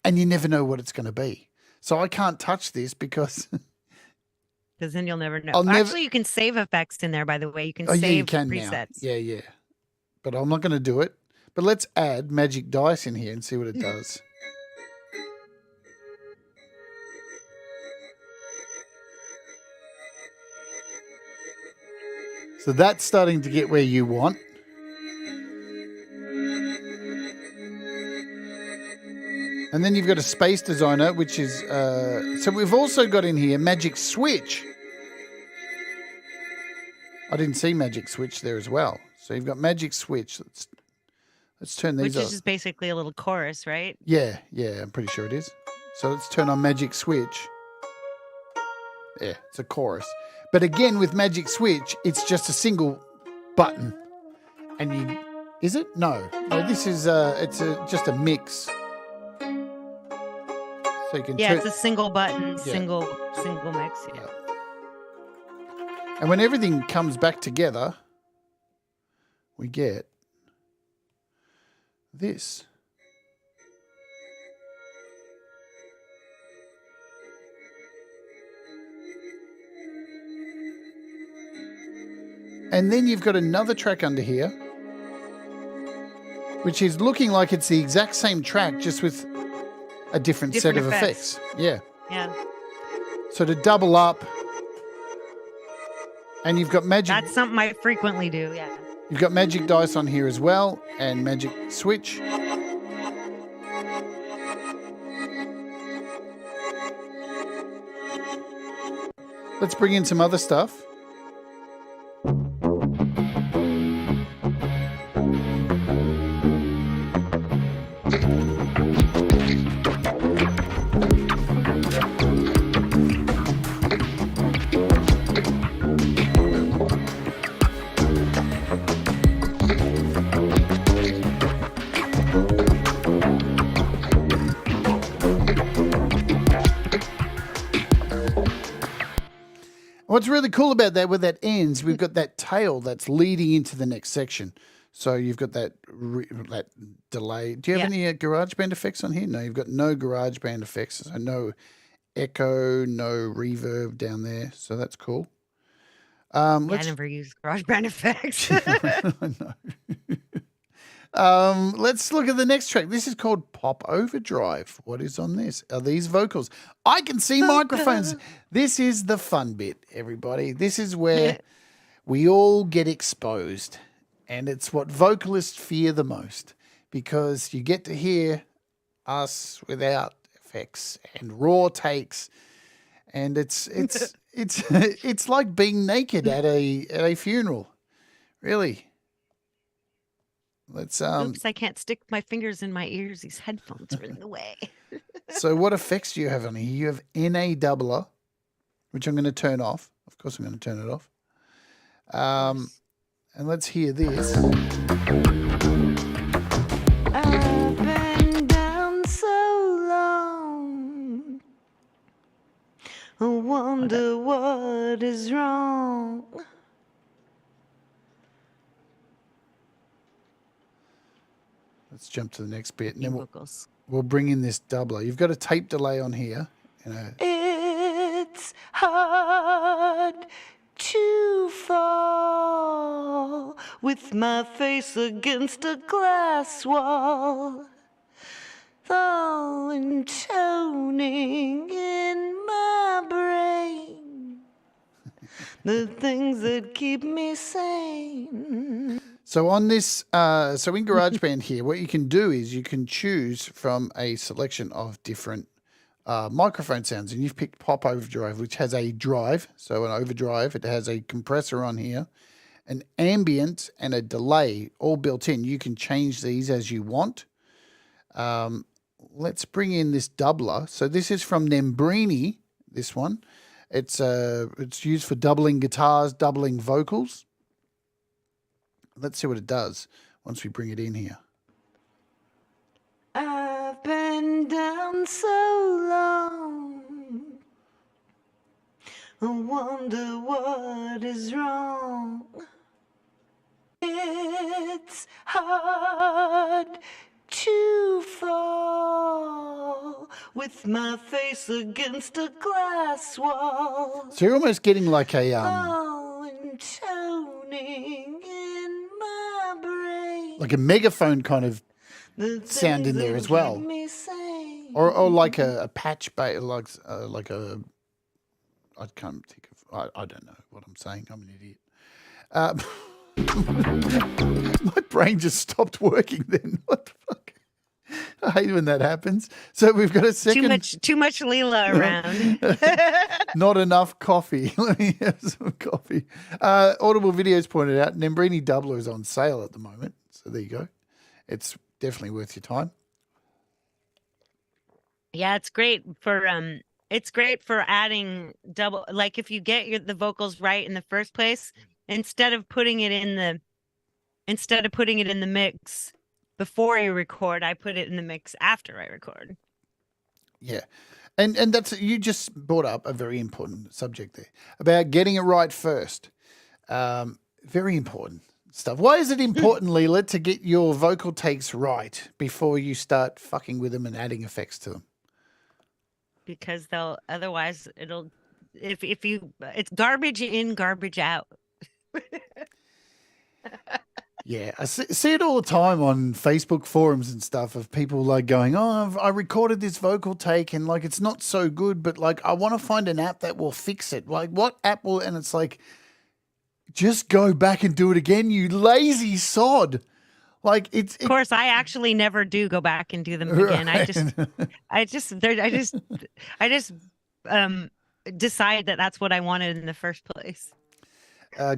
And you never know what it's going to be. So I can't touch this because... Because then you'll never know. Actually, you can save effects in there, by the way. You can save you can presets. Now. Yeah. But I'm not going to do it. But let's add Magic Dice in here and see what it does. So that's starting to get where you want. And then you've got a space designer, which is... so we've also got in here Magic Switch. I didn't see Magic Switch there as well. So you've got Magic Switch. Let's turn these on. Which is just basically a little chorus, right? Yeah, I'm pretty sure it is. So let's turn on Magic Switch. Yeah, it's a chorus. But again, with Magic Switch, it's just a single button. And you... Is it? No, this is... just a mix. So you can it's a single button, single mix. Yeah. And when everything comes back together, we get this. And then you've got another track under here, which is looking like it's the exact same track, just with a different set of effects. Yeah. So to double up, and you've got Magic... That's something I frequently do, yeah. You've got Magic Dice on here as well, and Magic Switch. Let's bring in some other stuff. What's really cool about that, where that ends, we've got that tail that's leading into the next section. So you've got that delay. Do you have any GarageBand effects on here? No, you've got no GarageBand effects. So no echo, no reverb down there. So that's cool. I never use GarageBand effects. Let's look at the next track. This is called Pop Overdrive. What is on this? Are these vocals? I can see microphones. This is the fun bit, everybody. This is where we all get exposed. And it's what vocalists fear the most, because you get to hear us without effects and raw takes. And it's like being naked at a funeral. Really. Let's Oops, I can't stick my fingers in my ears. These headphones are in the way. So what effects do you have on here? You have NA doubler, which I'm going to turn off. Of course I'm going to turn it off. And let's hear this. I've been down so long. I wonder what is wrong. Let's jump to the next bit. And then we'll bring in this doubler. You've got a tape delay on here. It's hard to fall with my face against a glass wall, though intoning in my brain the things that keep me sane. So on this, so in GarageBand here, what you can do is you can choose from a selection of different microphone sounds, and you've picked Pop Overdrive, which has a drive. So an overdrive, it has a compressor on here, an ambient, and a delay all built in. You can change these as you want. Let's bring in this doubler. So this is from Nembrini, this one. It's used for doubling guitars, doubling vocals. Let's see what it does once we bring it in here. I've been down so long, I wonder what is wrong. It's hard to fall with my face against a glass wall. So you're almost getting like a Toning in my brain. like a megaphone kind of sound in there as well, or like a patch bass, like a. I can't think of. I don't know what I'm saying. I'm an idiot. My brain just stopped working. Then what the fuck? I hate when that happens. So we've got a second. Too much Leela around. Not enough coffee. Let me have some coffee. Audible Videos pointed out Nembrini Doubler is on sale at the moment. So there you go. It's definitely worth your time. Yeah, it's great for adding double, like if you get the vocals right in the first place, instead of putting it in the mix before you record, I put it in the mix after I record. Yeah. And that's, you just brought up a very important subject there about getting it right first. Very important stuff. Why is it important, Leela, to get your vocal takes right before you start fucking with them and adding effects to them? Because it's garbage in, garbage out. Yeah, I see it all the time on Facebook forums and stuff of people like going, oh, I recorded this vocal take and like it's not so good, but like I want to find an app that will fix it. Like what app will, and it's like, just go back and do it again, you lazy sod. Like of course, I actually never do go back and do them again. Right. I just decide that that's what I wanted in the first place.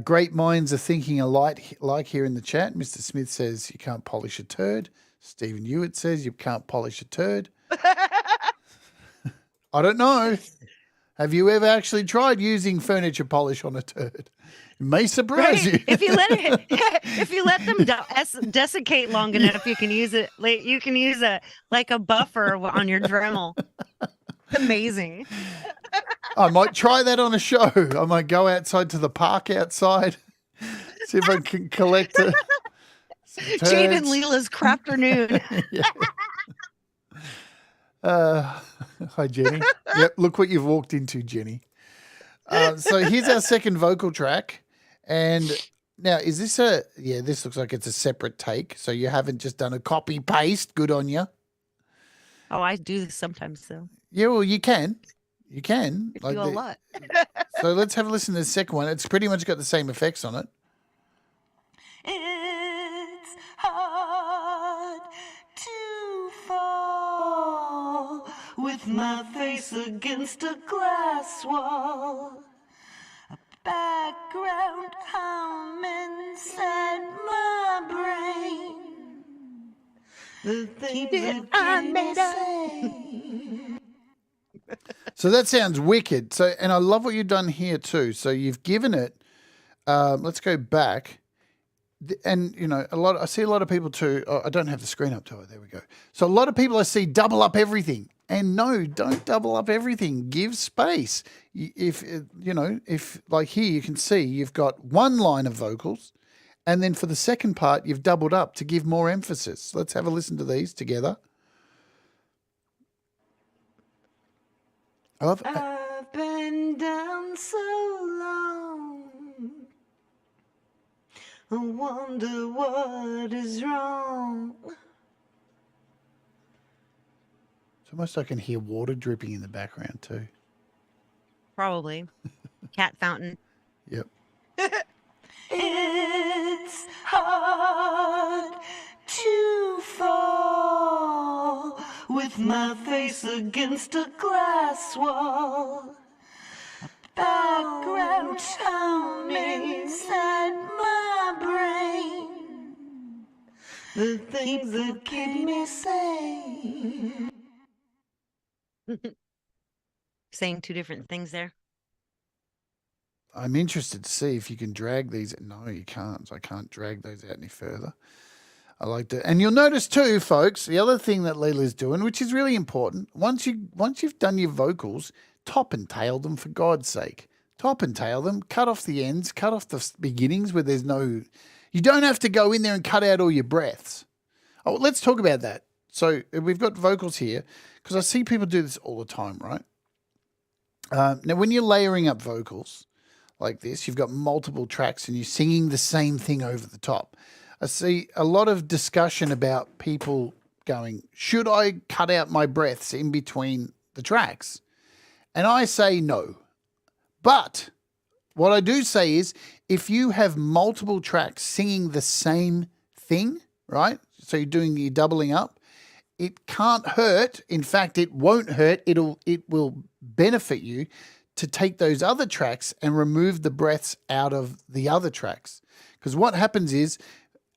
Great minds are thinking alike here in the chat. Mr. Smith says you can't polish a turd. Stephen Hewitt says you can't polish a turd. I don't know. Have you ever actually tried using furniture polish on a turd? It may surprise you. If you let them desiccate long enough, you can use it. You can use a buffer on your Dremel. Amazing. I might try that on a show. I might go outside to the park outside, see if I can collect it. Jade and Leela's crafternoon. Hi, Jenny. Yep, look what you've walked into, Jenny. So here's our second vocal track. And now, is this this looks like it's a separate take. So you haven't just done a copy paste. Good on you. Oh, I do this sometimes, though. Yeah, well, you can. You can. I do a lot. So let's have a listen to the second one. It's pretty much got the same effects on it. It's hard to fall with my face against a glass wall. A background hum inside my brain. The things that I made say. So that sounds wicked. So, and I love what you've done here too. So you've given it. Let's go back, and you know, I see a lot of people too. Oh, I don't have the screen up to it. There we go. So a lot of people I see double up everything, and no, don't double up everything. Give space. If like here you can see you've got one line of vocals, and then for the second part you've doubled up to give more emphasis. Let's have a listen to these together. I've been down so long, I wonder what is wrong. It's almost like I can hear water dripping in the background too. Probably. Cat fountain. Yep. It's hard to fall with my face against a glass wall. A background hum inside my The things that keep me sane. Saying two different things there. I'm interested to see if you can drag these. No, you can't. I can't drag those out any further. I like to, and you'll notice too, folks, the other thing that Leela's doing, which is really important, once you've done your vocals, top and tail them for God's sake. Top and tail them, cut off the ends, cut off the beginnings where there's no, you don't have to go in there and cut out all your breaths. Oh, let's talk about that. So we've got vocals here because I see people do this all the time, right? Now, when you're layering up vocals like this, you've got multiple tracks and you're singing the same thing over the top. I see a lot of discussion about people going, should I cut out my breaths in between the tracks? And I say no. But what I do say is if you have multiple tracks singing the same thing, right? So you're doubling up, it can't hurt. In fact, it won't hurt. It will benefit you to take those other tracks and remove the breaths out of the other tracks. Because what happens is,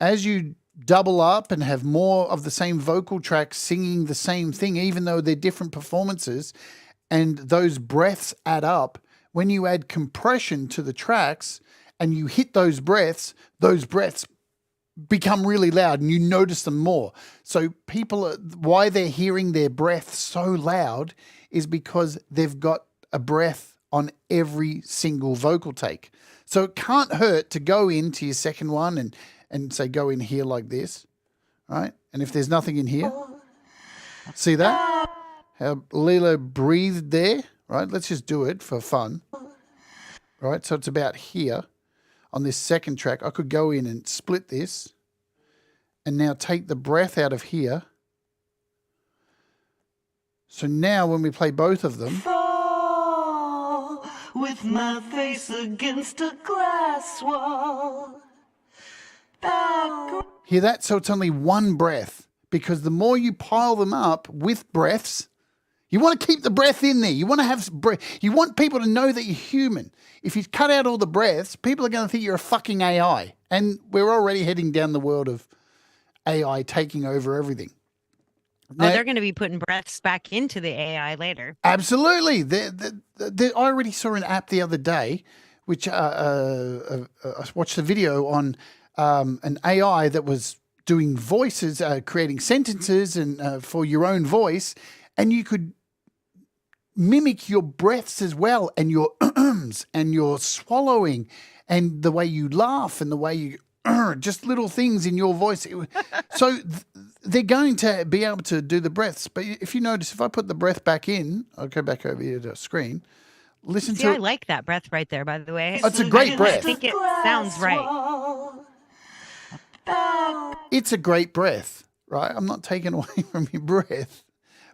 as you double up and have more of the same vocal tracks singing the same thing, even though they're different performances, and those breaths add up, when you add compression to the tracks and you hit those breaths become really loud and you notice them more. So why they're hearing their breath so loud is because they've got a breath on every single vocal take. So it can't hurt to go into your second one and say, go in here like this, right? And if there's nothing in here, see that? How Leela breathed there, right? Let's just do it for fun, right? So it's about here on this second track. I could go in and split this and now take the breath out of here. So now when we play both of them, Fall with my face against a glass wall. hear that? So it's only one breath, because the more you pile them up with breaths, you want to keep the breath in there. You want to have breath. You want people to know that you're human. If you cut out all the breaths, people are going to think you're a fucking AI. And we're already heading down the world of AI taking over everything. Oh, they're going to be putting breaths back into the AI later. Absolutely. I already saw an app the other day, which I watched a video on an AI that was doing voices, creating sentences and for your own voice, and you could mimic your breaths as well, and your ums and your swallowing and the way you laugh and the way you just little things in your voice. So they're going to be able to do the breaths. But if you notice, if I put the breath back in, I'll go back over here to the screen. Listen to I it. like that breath right there, by the way. It's a great breath. I think it sounds right. It's a great breath, right? I'm not taking away from your breath.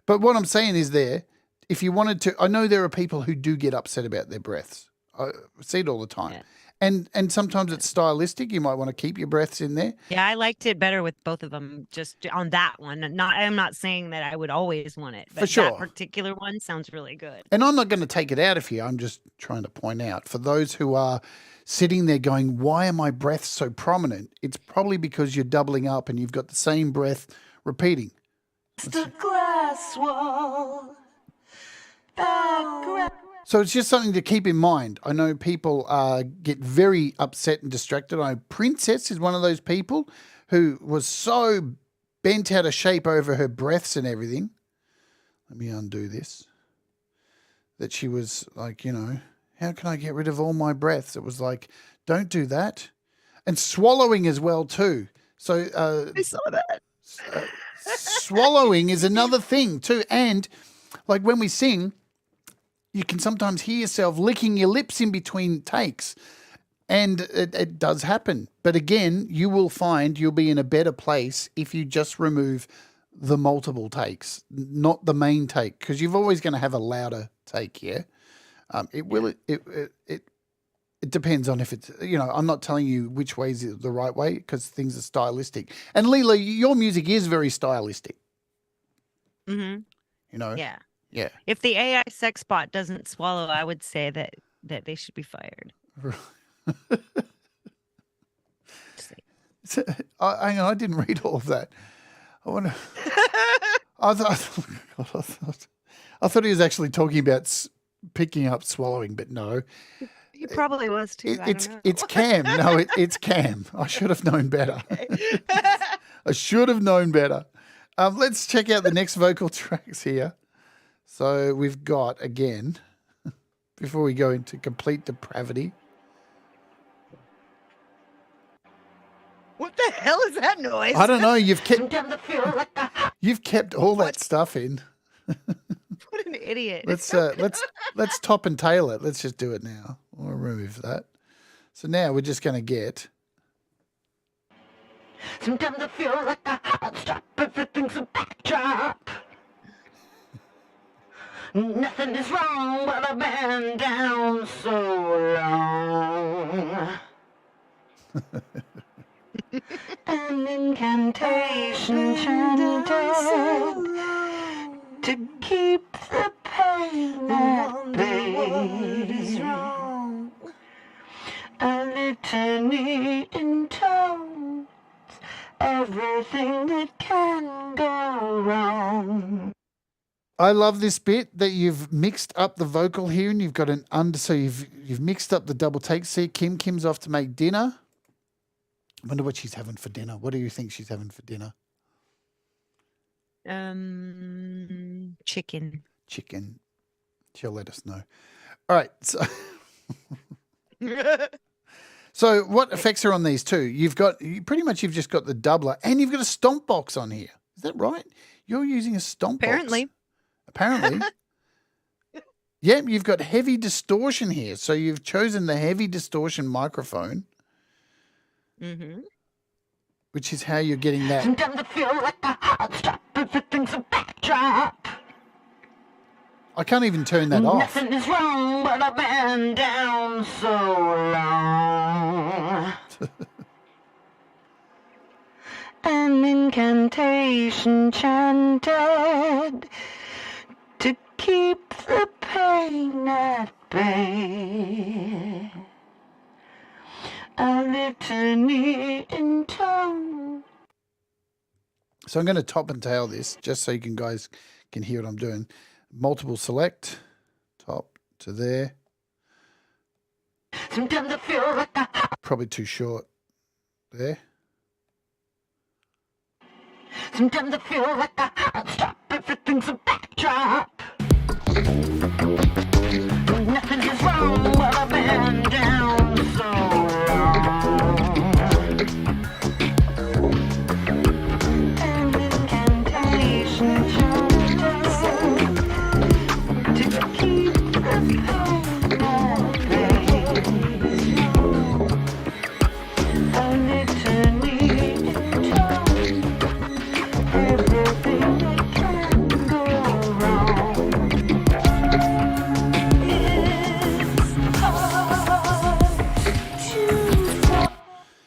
But what I'm saying is if you wanted to, I know there are people who do get upset about their breaths. I see it all the time. Yeah. And sometimes it's stylistic. You might want to keep your breaths in there. Yeah, I liked it better with both of them, just on that one. I'm not saying that I would always want it, but For sure. that particular one sounds really good. And I'm not going to take it out of you. I'm just trying to point out for those who are sitting there going, why are my breaths so prominent? It's probably because you're doubling up and you've got the same breath repeating. The glass wall. So it's just something to keep in mind. I know people get very upset and distracted. I know Princess is one of those people who was so bent out of shape over her breaths and everything. Let me undo this. That she was like, how can I get rid of all my breaths? It was like, don't do that. And swallowing as well too. So I saw that. Swallowing is another thing too. And like when we sing, you can sometimes hear yourself licking your lips in between takes. And it does happen. But again, you will find you'll be in a better place if you just remove the multiple takes, not the main take, because you're always going to have a louder take, yeah? It depends on if it's, I'm not telling you which way is the right way because things are stylistic. And Leela, your music is very stylistic. Mm-hmm. Yeah. Yeah. If the AI sex bot doesn't swallow, I would say that they should be fired. Hang on, I didn't read all of that. I want to. I thought he was actually talking about picking up swallowing, but no. He probably was too. I don't know. It's Cam. No, it's Cam. I should have known better. I should have known better. Let's check out the next vocal tracks here. So we've got, again, before we go into complete depravity. What the hell is that noise? I don't know. You've kept all that stuff in. What an idiot. Let's top and tail it. Let's just do it now. We'll remove that. So now we're just going to get. Sometimes I feel like a hot stop, everything's a backdrop. Nothing is wrong, but I've been down so long. An incantation chanted to keep the pain at bay. What is wrong? A litany intones everything that can go wrong. I love this bit that you've mixed up the vocal here, and you've got an under. So you've mixed up the double take. See, Kim's off to make dinner. I wonder what she's having for dinner. What do you think she's having for dinner? Chicken. Chicken. She'll let us know. All right. So, so what effects are on these two? You've just got the doubler, and you've got a stomp box on here. Is that right? You're using a stomp box. Apparently. Yeah, you've got heavy distortion here. So you've chosen the heavy distortion microphone. Mm-hmm. Which is how you're getting that. Sometimes I feel like a hot stop, everything's a backdrop. I can't even turn that off. Nothing is wrong, but I've been down so long. An incantation chanted to keep the pain at bay. A litany in tone. So I'm going to top and tail this just so you guys can hear what I'm doing. Multiple select, top to there. Sometimes I feel like probably too short there. Sometimes I feel like a hot stop, everything's a backdrop. Nothing is wrong, but I've been down so long. An incantation chanted to keep the pain at bay. A litany in tone, everything that can go wrong.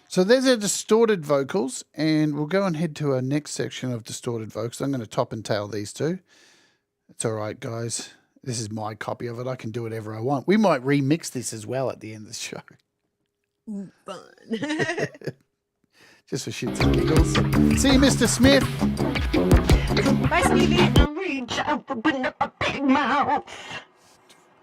So there's our distorted vocals, and we'll go and head to our next section of distorted vocals. I'm going to top and tail these two. It's all right, guys. This is my copy of it. I can do whatever I want. We might remix this as well at the end of the show. Fun. Just for shits and giggles. See you, Mr. Smith. Bye, Stevie. Reach out, open up a big mouth.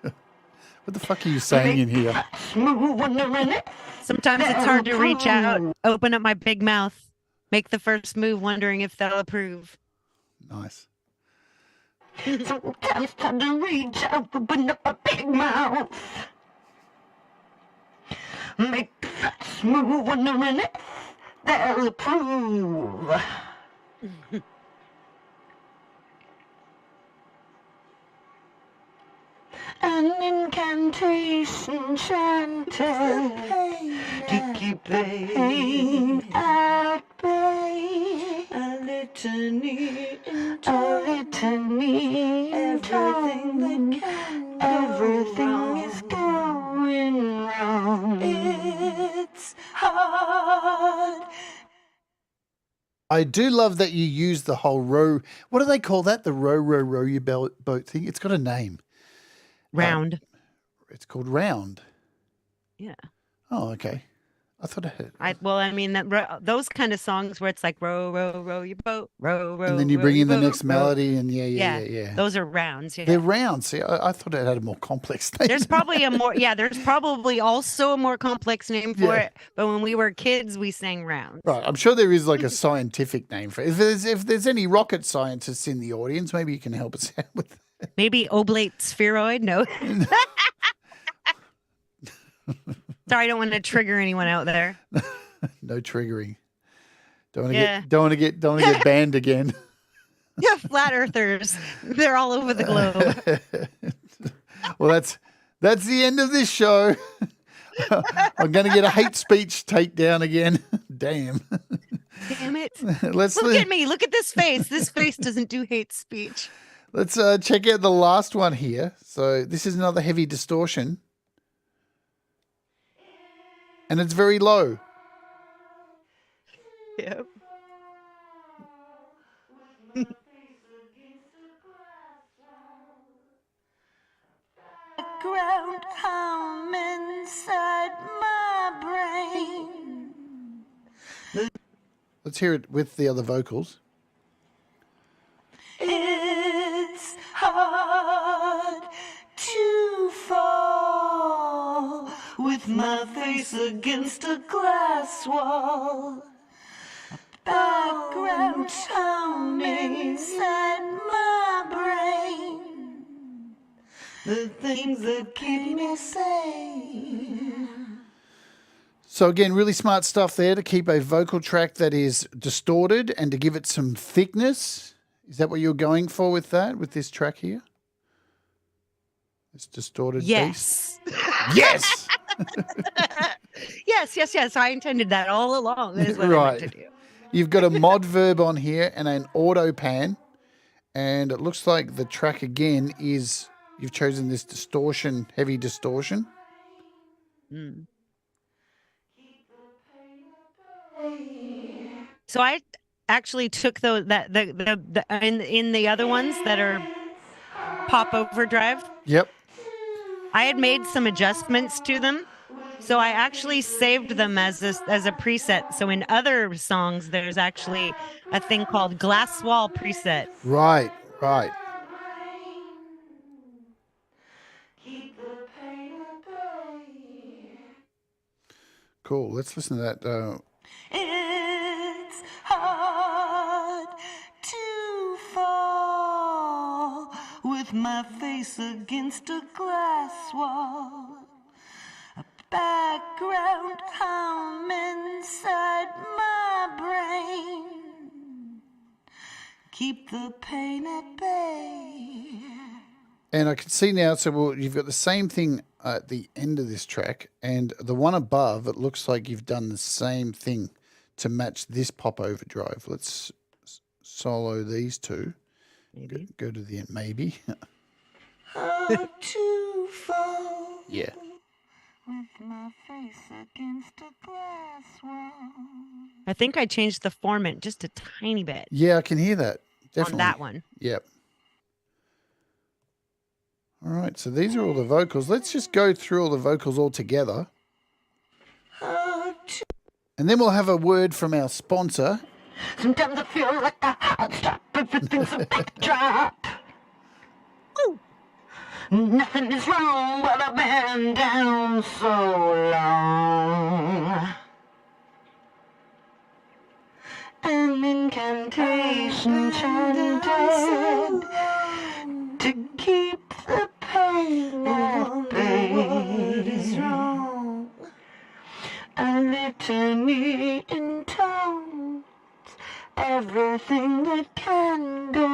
What the fuck are you saying in here? Smooth wondering it. Sometimes it's hard to reach out, open up my big mouth, make the first move, wondering if they'll approve. Nice. Sometimes it's hard to reach out, open up a big mouth. Make the first move, wondering if they'll approve. An incantation chanted to keep the pain at bay. A litany in everything is going wrong. It's hard. I do love that you use the whole row. What do they call that? The row your boat thing? It's got a name. Round. It's called round. Yeah. Oh, okay. I thought it had. I mean, those kind of songs where it's like row, row, row your boat, row, row. And then you row bring your in the boat, next row. melody, and yeah. Those are rounds. Yeah. They're round. See, I thought it had a more complex name. There's probably there's probably also a more complex name for it. But when we were kids, we sang rounds. Right. I'm sure there is like a scientific name for it. If there's any rocket scientists in the audience, maybe you can help us out with that. Maybe oblate spheroid? No. Sorry, I don't want to trigger anyone out there. No triggering. Don't want to get banned again. Yeah, flat earthers. They're all over the globe. Well, that's the end of this show. I'm going to get a hate speech takedown again. Damn. Damn it. Look at me. Look at this face. This face doesn't do hate speech. Let's check out the last one here. So this is another heavy distortion. And it's very low. Yep. Background hum inside my brain. Let's hear it with the other vocals. It's hard to fall with my face against a glass wall. Background humming inside my brain. The things that keep me sane. So again, really smart stuff there to keep a vocal track that is distorted and to give it some thickness. Is that what you're going for with that, with this track here? This distorted yes. bass? Yes! Yes. I intended that all along. That is what I meant to do. You've got a mod verb on here and an auto pan. And it looks like the track again is, you've chosen this distortion, heavy distortion. Mm. So I actually took those in the other ones that are pop overdrive. Yep. I had made some adjustments to them. So I actually saved them as a preset. So in other songs, there's actually a thing called glass wall preset. Right. Cool. Let's listen to that. It's hard to fall with my face against a glass wall. A background hum inside my brain. Keep the pain at bay. And I can see now, so you've got the same thing at the end of this track, and the one above, it looks like you've done the same thing to match this pop overdrive. Let's solo these two. Maybe. Go to the end, maybe. How to fall. Yeah. With my face against a glass wall. I think I changed the format just a tiny bit. Yeah, I can hear that. Definitely. On that one. Yep. All right, so these are all the vocals. Let's just go through all the vocals all together. And then we'll have a word from our sponsor. Sometimes I feel like a hot stop. Everything's a backdrop. Ooh. Nothing is wrong, but I've been down so long. An incantation chanted to keep the pain at bay. What is wrong? A litany intones everything that can go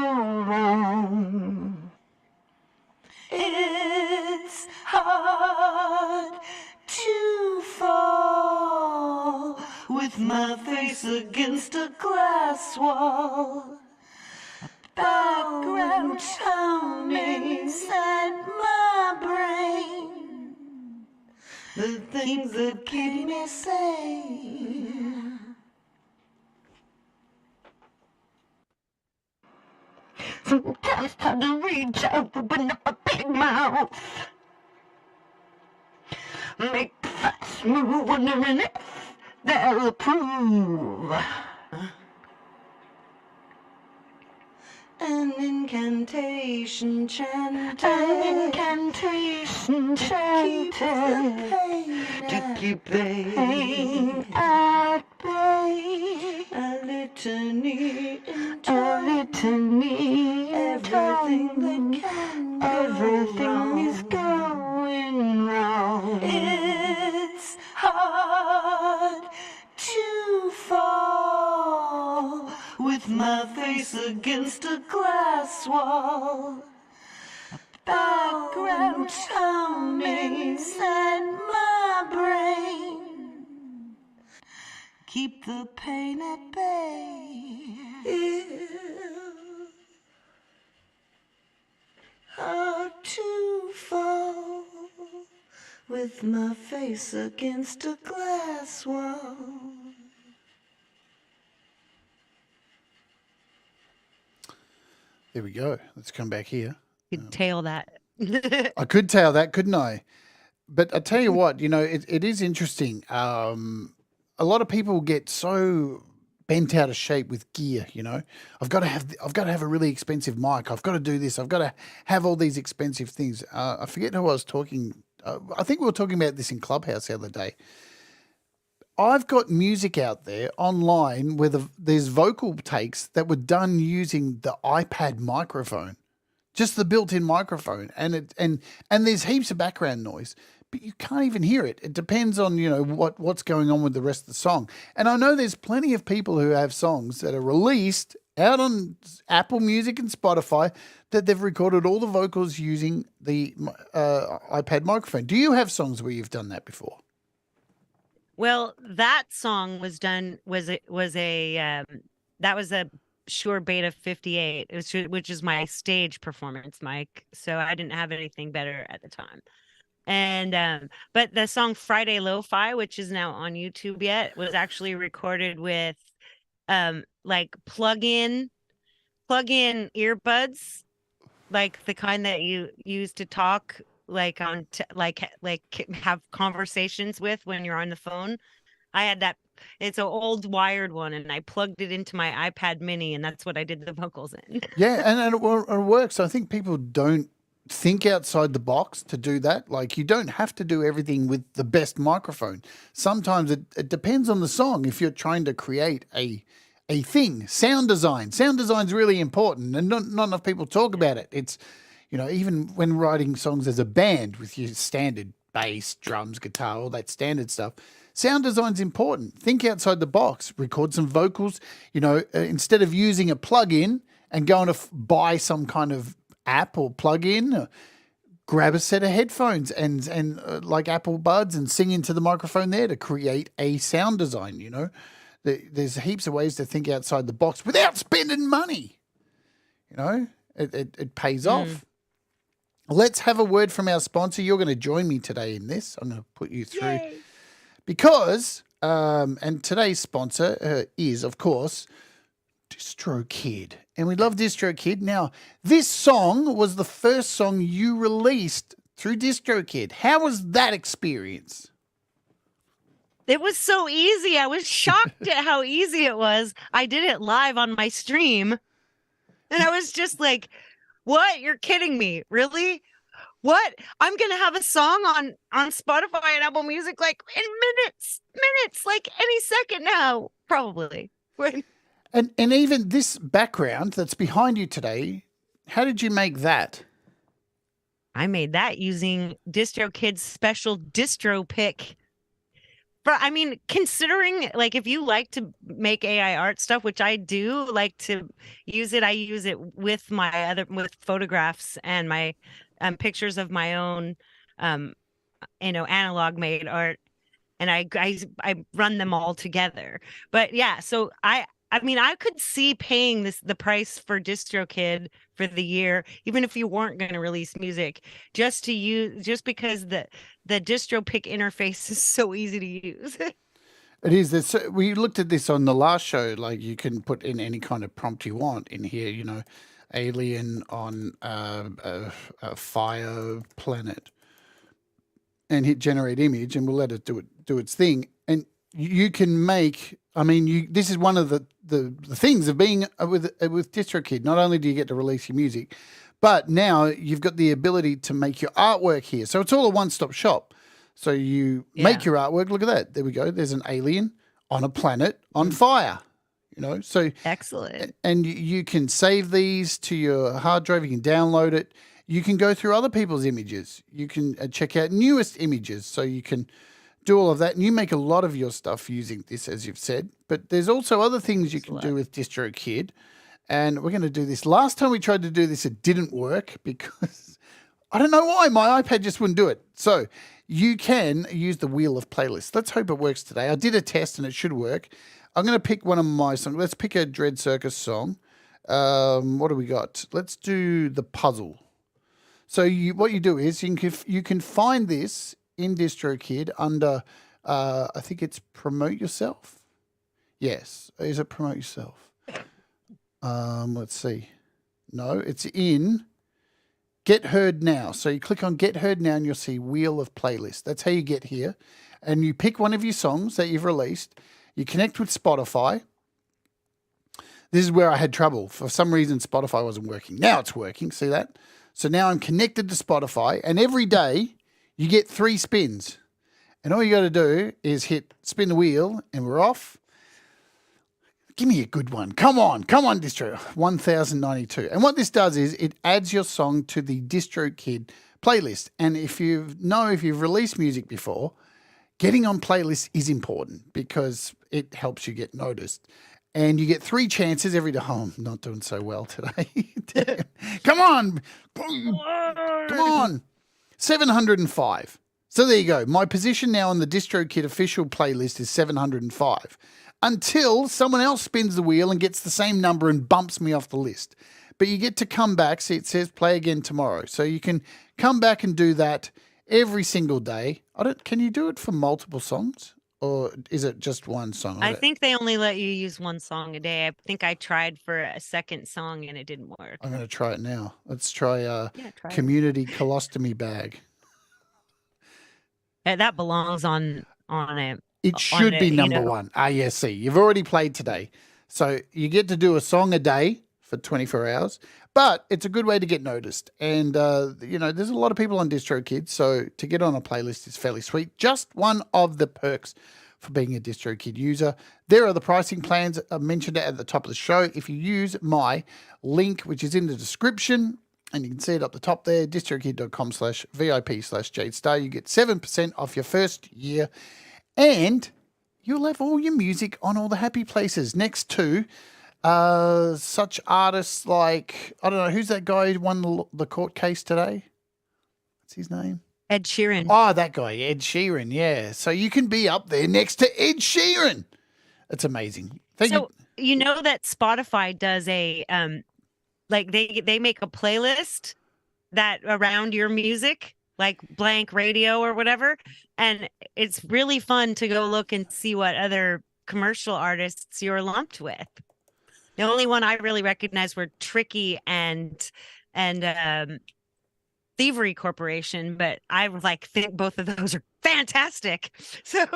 wrong. It's hard to fall with my face against a glass wall. Background humming inside my brain. The things that keep me sane. Sometimes it's hard to reach out, open up a big mouth. Make a fast move, wondering if they'll approve. An incantation chanted. An incantation chanted. To keep the pain at bay. A litany into a litany. Everything that can go everything wrong is going wrong. It's hard to fall with my face against a glass wall. Background humming inside my brain. Keep the pain at bay. Hard to fall with my face against a glass wall. There we go. Let's come back here. You could tail that. I could tail that, couldn't I? But I tell you what, it is interesting. A lot of people get so bent out of shape with gear. I've got to have a really expensive mic. I've got to do this. I've got to have all these expensive things. I forget who I was talking. I think we were talking about this in Clubhouse the other day. I've got music out there online where there's vocal takes that were done using the iPad microphone, just the built-in microphone, and there's heaps of background noise, but you can't even hear it. It depends on what's going on with the rest of the song. And I know there's plenty of people who have songs that are released out on Apple Music and Spotify that they've recorded all the vocals using the iPad microphone. Do you have songs where you've done that before? Well, that song was done was a Shure Beta 58, which is my stage performance mic. So I didn't have anything better at the time. And but the song Friday Lo-Fi, which is now on YouTube yet, was actually recorded with like plug-in earbuds, like the kind that you use to talk like on have conversations with when you're on the phone. I had that. It's an old wired one, and I plugged it into my iPad mini, and that's what I did the vocals in. Yeah, and it works. I think people don't think outside the box to do that. Like, you don't have to do everything with the best microphone. Sometimes it depends on the song. If you're trying to create a thing, sound design is really important, and not enough people talk about it. It's, even when writing songs as a band with your standard bass, drums, guitar, all that standard stuff, sound design's important. Think outside the box. Record some vocals. Instead of using a plug-in and going to buy some kind of app or plug-in, grab a set of headphones and like Apple Buds and sing into the microphone there to create a sound design. There's heaps of ways to think outside the box without spending money. It pays off. Let's have a word from our sponsor. You're going to join me today in this. I'm going to put you through. Yay. Because, and today's sponsor is, of course, DistroKid. And we love DistroKid. Now, this song was the first song you released through DistroKid. How was that experience? It was so easy. I was shocked at how easy it was. I did it live on my stream. And I was just like, what? You're kidding me. Really? What? I'm going to have a song on Spotify and Apple Music like in minutes, like any second now, probably. And even this background that's behind you today, how did you make that? I made that using DistroKid's special distro pick. But I mean, considering like if you like to make AI art stuff, which I do like to use it, I use it with with photographs and my pictures of my own, analog made art, and I run them all together. But yeah, so I mean, I could see paying the price for DistroKid for the year, even if you weren't going to release music, just because the distro pick interface is so easy to use. It is. We looked at this on the last show. Like, you can put in any kind of prompt you want in here. Alien on a fire planet, and hit generate image, and we'll let it do its thing. And you can make. I mean, this is one of the things of being with DistroKid. Not only do you get to release your music, but now you've got the ability to make your artwork here. So it's all a one-stop shop. So you make your artwork. Look at that. There we go. There's an alien on a planet on fire. So Excellent. And you can save these to your hard drive. You can download it. You can go through other people's images. You can check out newest images. So you can do all of that. And you make a lot of your stuff using this, as you've said. But there's also other things you can do with DistroKid. And we're going to do this. Last time we tried to do this, it didn't work because I don't know why. My iPad just wouldn't do it. So you can use the wheel of playlists. Let's hope it works today. I did a test and it should work. I'm going to pick one of my songs. Let's pick a Dread Circus song. What do we got? Let's do The Puzzle. So what you do is you can find this in DistroKid under, I think it's Promote Yourself. Yes. Is it Promote Yourself? Let's see. No, it's in Get Heard Now. So you click on Get Heard Now and you'll see Wheel of Playlist. That's how you get here. And you pick one of your songs that you've released. You connect with Spotify. This is where I had trouble. For some reason, Spotify wasn't working. Now it's working. See that? So now I'm connected to Spotify. And every day you get 3 spins. And all you got to do is hit spin the wheel and we're off. Give me a good one. Come on, Distro. 1092. And what this does is it adds your song to the DistroKid playlist. And if you've released music before, getting on playlists is important because it helps you get noticed. And you get 3 chances every day. Oh, I'm not doing so well today. Come on. 705. So there you go. My position now on the DistroKid official playlist is 705. Until someone else spins the wheel and gets the same number and bumps me off the list. But you get to come back. See, it says play again tomorrow. So you can come back and do that every single day. Can you do it for multiple songs? Or is it just one song? I think they only let you use one song a day. I think I tried for a second song and it didn't work. I'm going to try it now. Let's try try Community Colostomy Bag. That belongs on it. It should be number one. Yes, see, you've already played today. So you get to do a song a day for 24 hours, but it's a good way to get noticed. And, there's a lot of people on DistroKid, so to get on a playlist is fairly sweet. Just one of the perks for being a DistroKid user. There are the pricing plans. I mentioned it at the top of the show. If you use my link, which is in the description, and you can see it up the top there, distrokid.com/VIP/Jade Starr, you get 7% off your first year. And you'll have all your music on all the happy places next to such artists like, I don't know, who's that guy who won the court case today? What's his name? Ed Sheeran. Oh, that guy, Ed Sheeran, yeah. So you can be up there next to Ed Sheeran. It's amazing. You know that Spotify does a, they make a playlist that around your music, like blank radio or whatever. And it's really fun to go look and see what other commercial artists you're lumped with. The only one I really recognized were Tricky and Thievery Corporation, but I think both of those are fantastic. So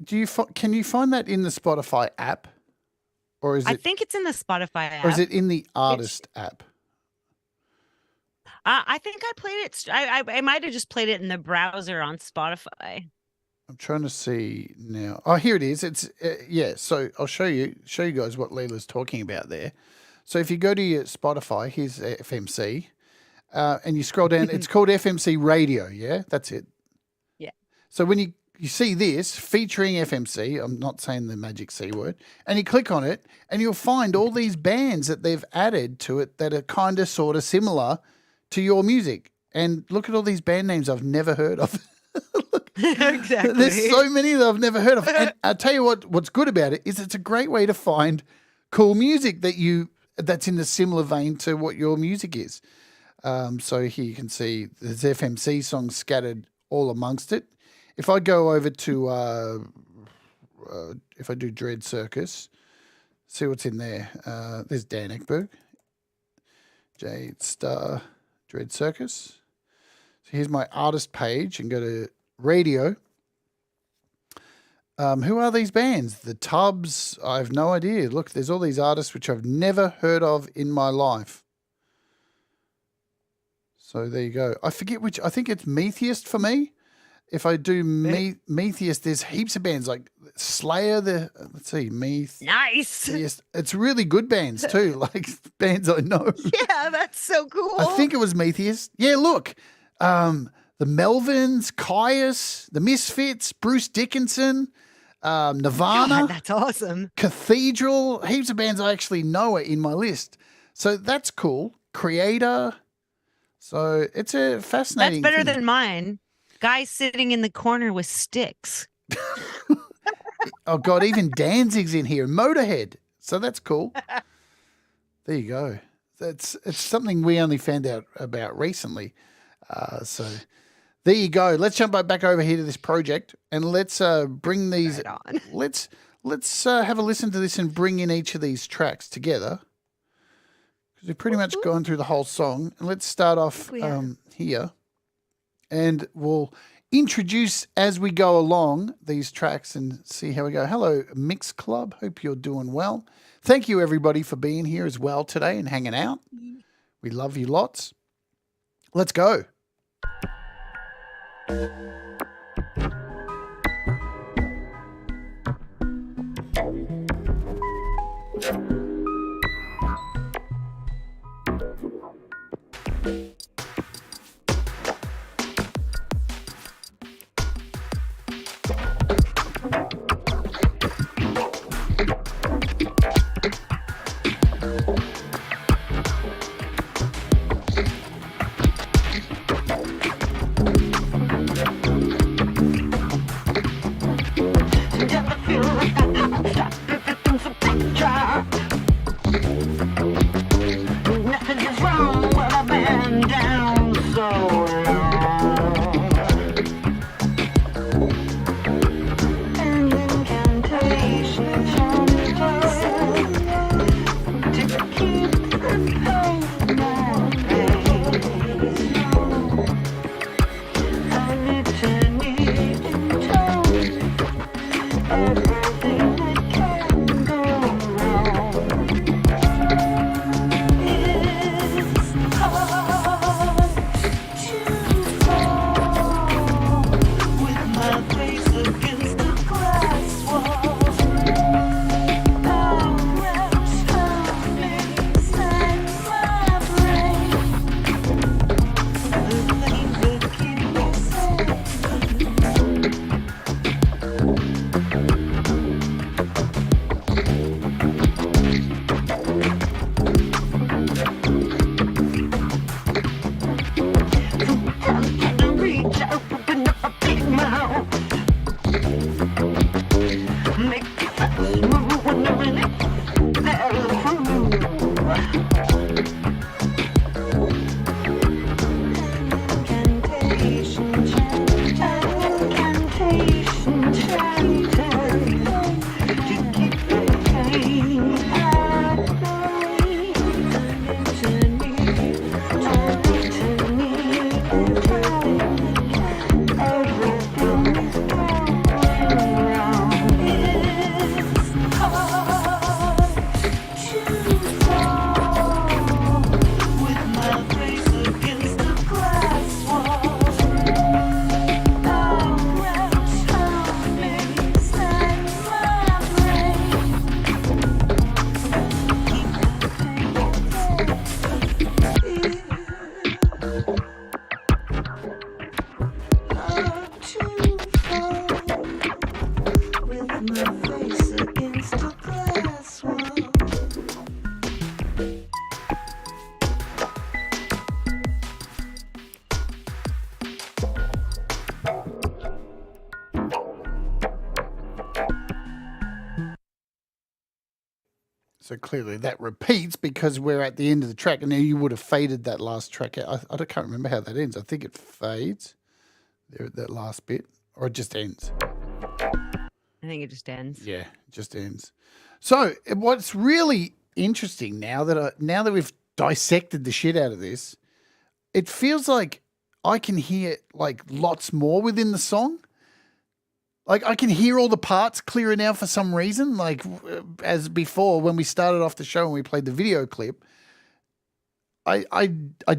can you find that in the Spotify app? Or is it, I think it's in the Spotify app. Or is it in the artist app? I think I played it. I might have just played it in the browser on Spotify. I'm trying to see now. Oh, here it is. It's So I'll show you guys what Leela's talking about there. So if you go to your Spotify, here's FMC, and you scroll down. It's called FMC Radio. Yeah, that's it. Yeah. So when you see this featuring FMC, I'm not saying the magic C word, and you click on it, and you'll find all these bands that they've added to it that are kind of sort of similar to your music. And look at all these band names I've never heard of. Exactly. There's so many that I've never heard of. And I'll tell you what's good about it is it's a great way to find cool music that's in a similar vein to what your music is. So here you can see there's FMC songs scattered all amongst it. If I go over to, if I do Dread Circus, see what's in there. There's Dan Ekberg, Jade, Starr, Dread Circus. So here's my artist page and go to radio. Who are these bands? The Tubs? I have no idea. Look, there's all these artists which I've never heard of in my life. So there you go. I forget which. I think it's Metheist for me. If I do Metheist, there's heaps of bands like Slayer. Let's see, Nice. It's really good bands too, like bands I know. Yeah, that's so cool. I think it was Metheist. Yeah, look. The Melvins, Caius, the Misfits, Bruce Dickinson, Nirvana. God, that's awesome. Cathedral, heaps of bands I actually know are in my list. So that's cool. Creator. So it's a fascinating That's better thing. than mine. Guy sitting in the corner with sticks. Oh, God, even Danzig's in here. Motorhead. So that's cool. There you go. It's something we only found out about recently. So there you go. Let's jump back over here to this project and let's bring these. Right on. Let's have a listen to this and bring in each of these tracks together because we've pretty much gone through the whole song. And let's start off here, and we'll introduce as we go along these tracks and see how we go. Hello, Mix Club. Hope you're doing well. Thank you, everybody, for being here as well today and hanging out. We love you lots. Let's go. Nothing is wrong, but I've been down so long. An incantation to keep the pain away. I need to tell everything that can go wrong. It's hard to fall with my face against the glass wall. I'm wrapped up inside my brain. The things that keep me safe. Sometimes I reach out, open up a big mouth. Make the fast move when they're in it. They're through. Incantation chant to keep the pain at bay. Turn to me, everything is going wrong. It's hard to fall with my face against the glass wall. I'm wrapped up inside my brain. Hard to fall with my face against the glass wall. So clearly that repeats because we're at the end of the track, and now you would have faded that last track out. I can't remember how that ends. I think it fades there at that last bit, or it just ends. I think it just ends. Yeah, it just ends. So what's really interesting now that we've dissected the shit out of this, it feels like I can hear like lots more within the song. Like I can hear all the parts clearer now for some reason. Like as before when we started off the show and we played the video clip, I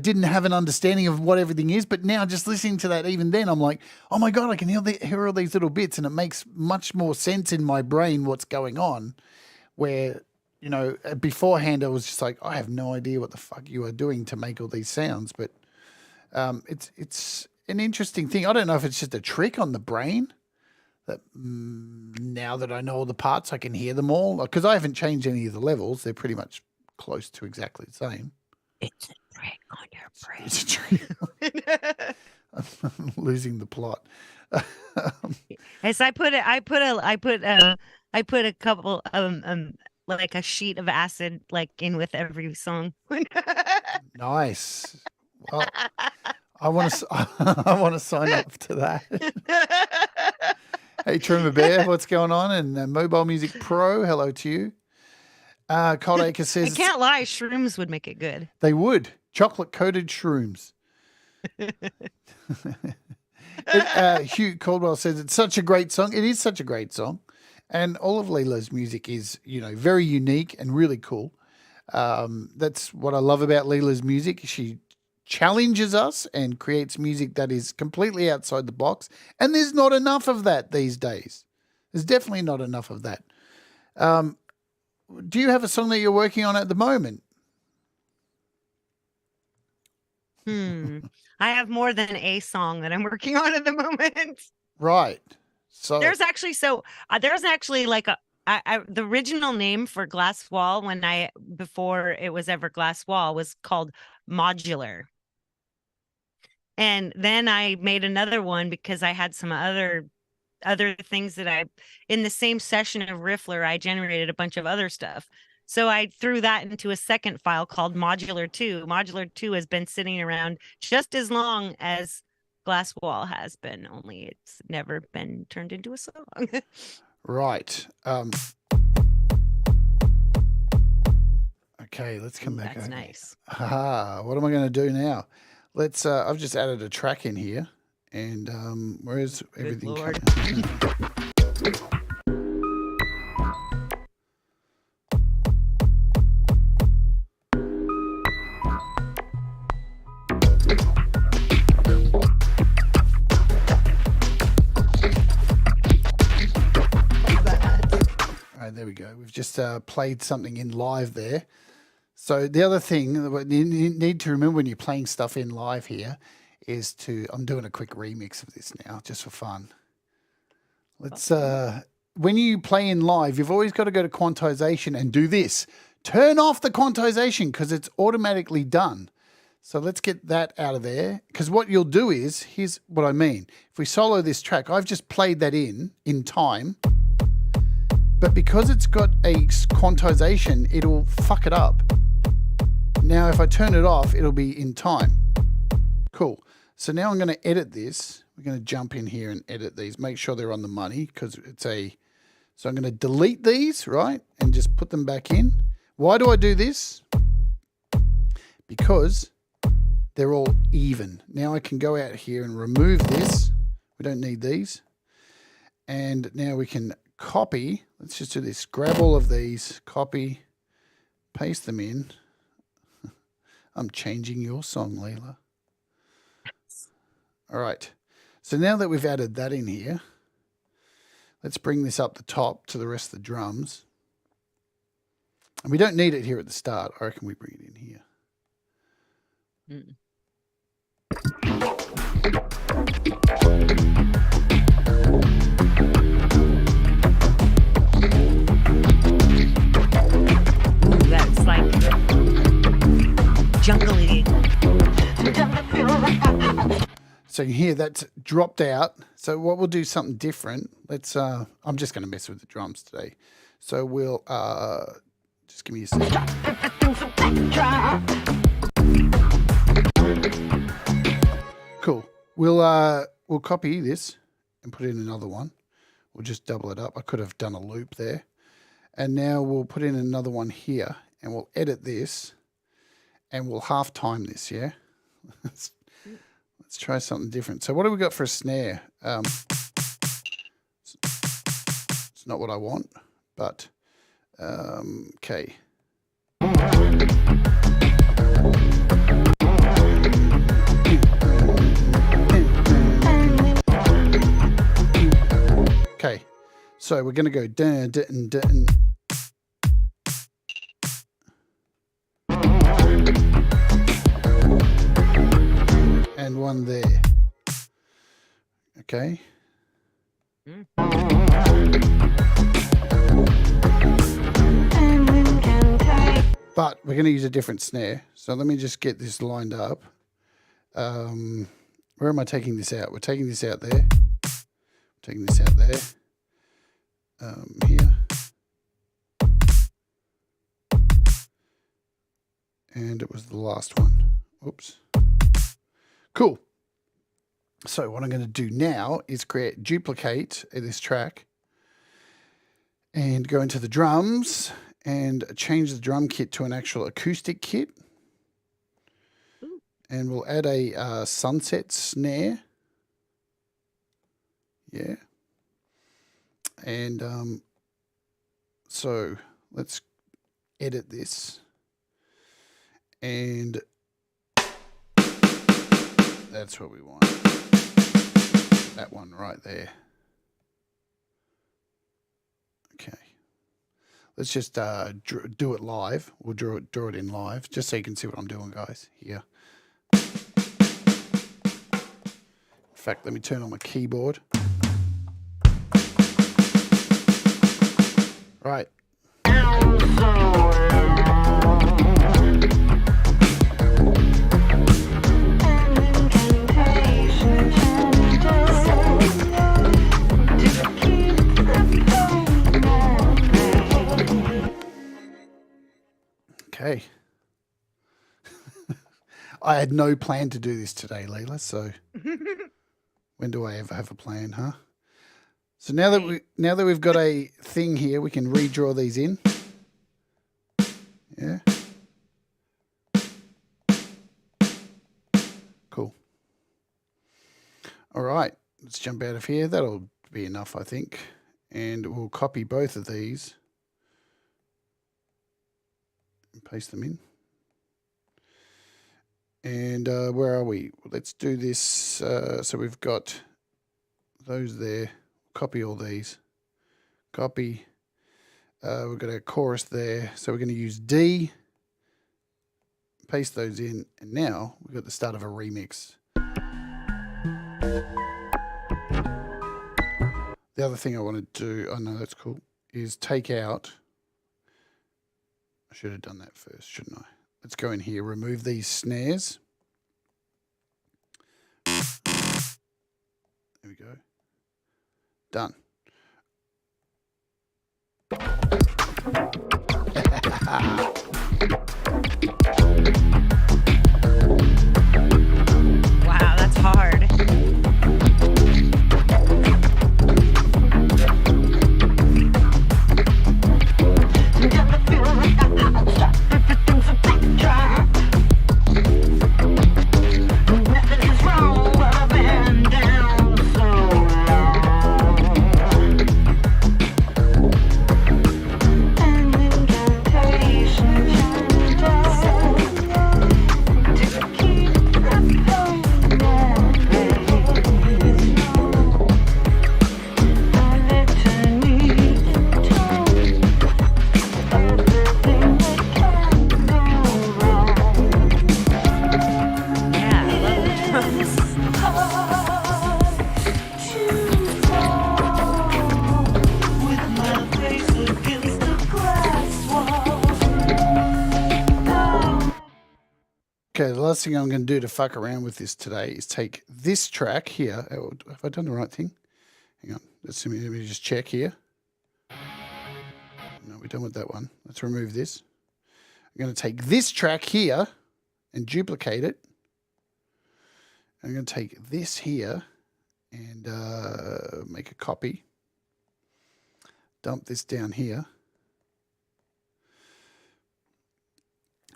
didn't have an understanding of what everything is, but now just listening to that, even then, I'm like, oh my God, I can hear all these little bits, and it makes much more sense in my brain what's going on. Where, you know, beforehand I was just like, I have no idea what the fuck you are doing to make all these sounds, but it's an interesting thing. I don't know if it's just a trick on the brain that now that I know all the parts, I can hear them all because I haven't changed any of the levels. They're pretty much close to exactly the same. It's a trick on your brain. It's a trick. I'm losing the plot. As I put a couple like a sheet of acid like in with every song. Nice. Well, I want to sign up to that. Hey, Trimmer Bear, what's going on? And Mobile Music Pro, hello to you. Cold Acre says... I can't lie, shrooms would make it good. They would. Chocolate-coated shrooms. Hugh Caldwell says, it's such a great song. It is such a great song. And all of Leela's music is, you know, very unique and really cool. That's what I love about Leela's music. She challenges us and creates music that is completely outside the box. And there's not enough of that these days. There's definitely not enough of that. Do you have a song that you're working on at the moment? I have more than a song that I'm working on at the moment. Right. So there's actually like the original name for Glass Wall before it was ever Glass Wall was called Modular. And then I made another one because I had some other things that in the same session of Riffler, I generated a bunch of other stuff. So I threw that into a second file called Modular 2. Modular 2 has been sitting around just as long as Glass Wall has been, only it's never been turned into a song. Right. Okay, let's come back. That's nice. What am I going to do now? Let's. I've just added a track in here, and where's everything coming? All right, there we go. We've just played something in live there. So the other thing that you need to remember when you're playing stuff in live here is I'm doing a quick remix of this now just for fun. Let's, when you play in live, you've always got to go to quantization and do this. Turn off the quantization because it's automatically done. So let's get that out of there because what you'll do is, here's what I mean. If we solo this track, I've just played that in time, but because it's got a quantization, it'll fuck it up. Now, if I turn it off, it'll be in time. Cool. So now I'm going to edit this. We're going to jump in here and edit these. Make sure they're on the money because it's so I'm going to delete these, right? And just put them back in. Why do I do this? Because they're all even. Now I can go out here and remove this. We don't need these. And now we can copy. Let's just do this. Grab all of these, copy, paste them in. I'm changing your song, Leela. All right. So now that we've added that in here, let's bring this up the top to the rest of the drums. And we don't need it here at the start. I reckon we bring it in here. Ooh, that's like jungly. So here that's dropped out. So what we'll do something different. Let's I'm just going to mess with the drums today. So we'll just give me a second. Cool. We'll copy this and put in another one. We'll just double it up. I could have done a loop there. And now we'll put in another one here and we'll edit this and we'll half time this, yeah? Let's try something different. So what do we got for a snare? It's not what I want, but okay. Okay, so we're going to go dun, dun, dun. And one there. Okay. But we're going to use a different snare. So let me just get this lined up. Where am I taking this out? We're taking this out there. Taking this out there. Here. And it was the last one. Oops. Cool. So what I'm going to do now is duplicate this track and go into the drums and change the drum kit to an actual acoustic kit. Ooh. And we'll add a sunset snare. Yeah. And so let's edit this. And that's what we want. That one right there. Okay. Let's just do it live. We'll draw it in live, just so you can see what I'm doing, guys. Here. In fact, let me turn on my keyboard. Right. Okay. I had no plan to do this today, Leela, so when do I ever have a plan, huh? So now that we've got a thing here, we can redraw these in. Yeah. Cool. All right, let's jump out of here. That'll be enough, I think. And we'll copy both of these and paste them in. And where are we? Let's do this. So we've got those there. Copy all these. Copy. We've got a chorus there. So we're going to use D. Paste those in. And now we've got the start of a remix. The other thing I want to do, oh no, that's cool, is take out. I should have done that first, shouldn't I? Let's go in here, remove these snares. There we go. Done. Wow, that's hard. Okay, the last thing I'm going to do to fuck around with this today is take this track here. Have I done the right thing? Hang on. Let me just check here. No, we're done with that one. Let's remove this. I'm going to take this track here and duplicate it. I'm going to take this here and make a copy. Dump this down here.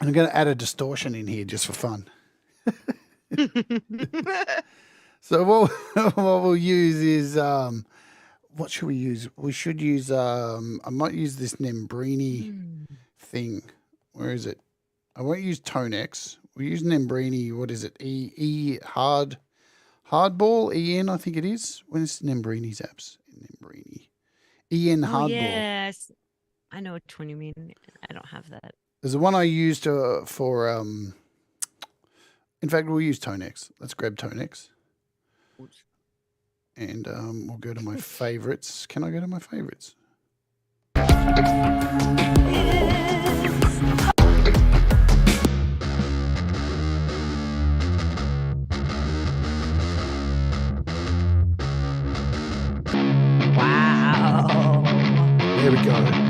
And I'm going to add a distortion in here just for fun. So what we'll use is what should we use? We should use I might use this Nembrini thing. Where is it? I won't use Tonex. We use Nembrini. What is it? Hardball EN, I think it is. When is Nembrini's apps? Nembrini. EN Hardball. Yes. I know which one you mean. I don't have that. There's the one I used for in fact, we'll use Tonex. Let's grab Tonex. And we'll go to my favorites. Can I go to my favorites? Wow. There we go.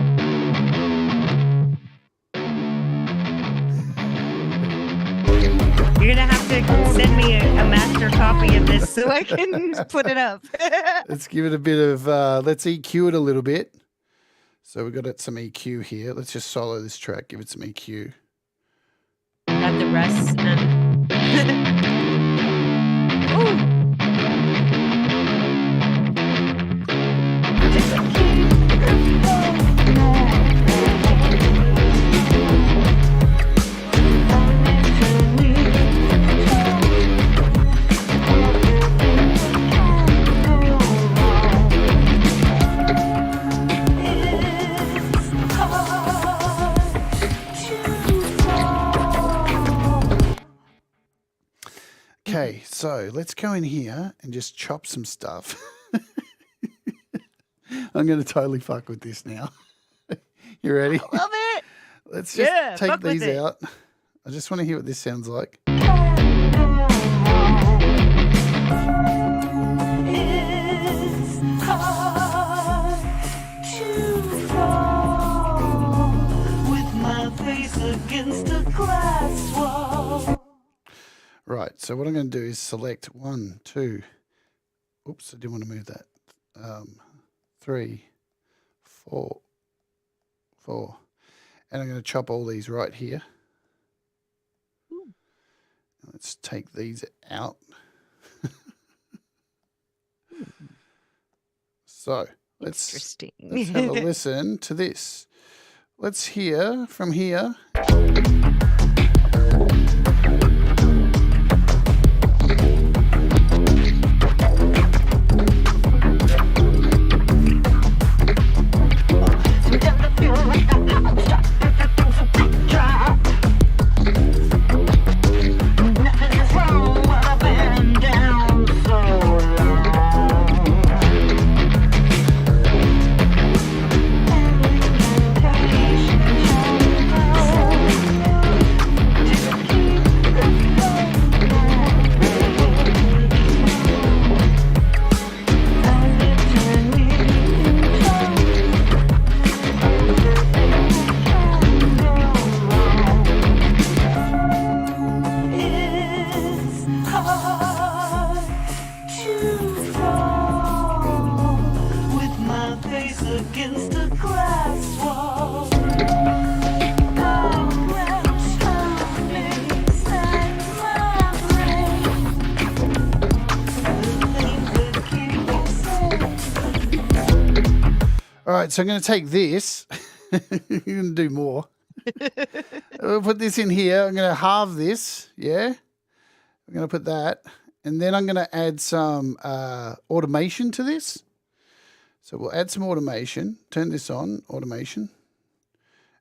You're going to have to send me a master copy of this so I can put it up. Let's give it a bit of, let's EQ it a little bit. So we've got some EQ here. Let's just solo this track, give it some EQ. Got the rest. Ooh. Okay, so let's go in here and just chop some stuff. I'm going to totally fuck with this now. You ready? I love it. Let's just take fuck with these it. out. I just want to hear what this sounds like. Right, so what I'm going to do is select 1, 2. Oops, I didn't want to move that. 3, 4, 4. And I'm going to chop all these right here. Let's take these out. So let's have a listen to this. Let's hear from here. All right, so I'm going to take this. You're going to do more. We'll put this in here. I'm going to halve this. Yeah. I'm going to put that. And then I'm going to add some automation to this. So we'll add some automation. Turn this on, automation.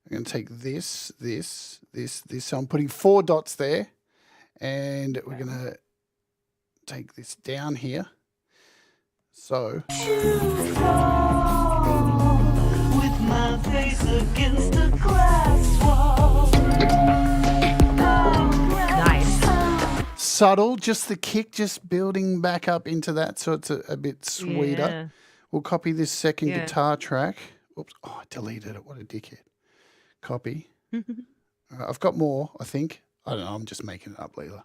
I'm going to take this. So I'm putting 4 dots there. And we're going to take this down here. So. With my face against a glass wall. Nice. Subtle, just the kick, just building back up into that so it's a bit sweeter. Yeah. We'll copy this second guitar track. Oops, oh, I deleted it. What a dickhead. Copy. All right, I've got more, I think. I don't know, I'm just making it up, Leela.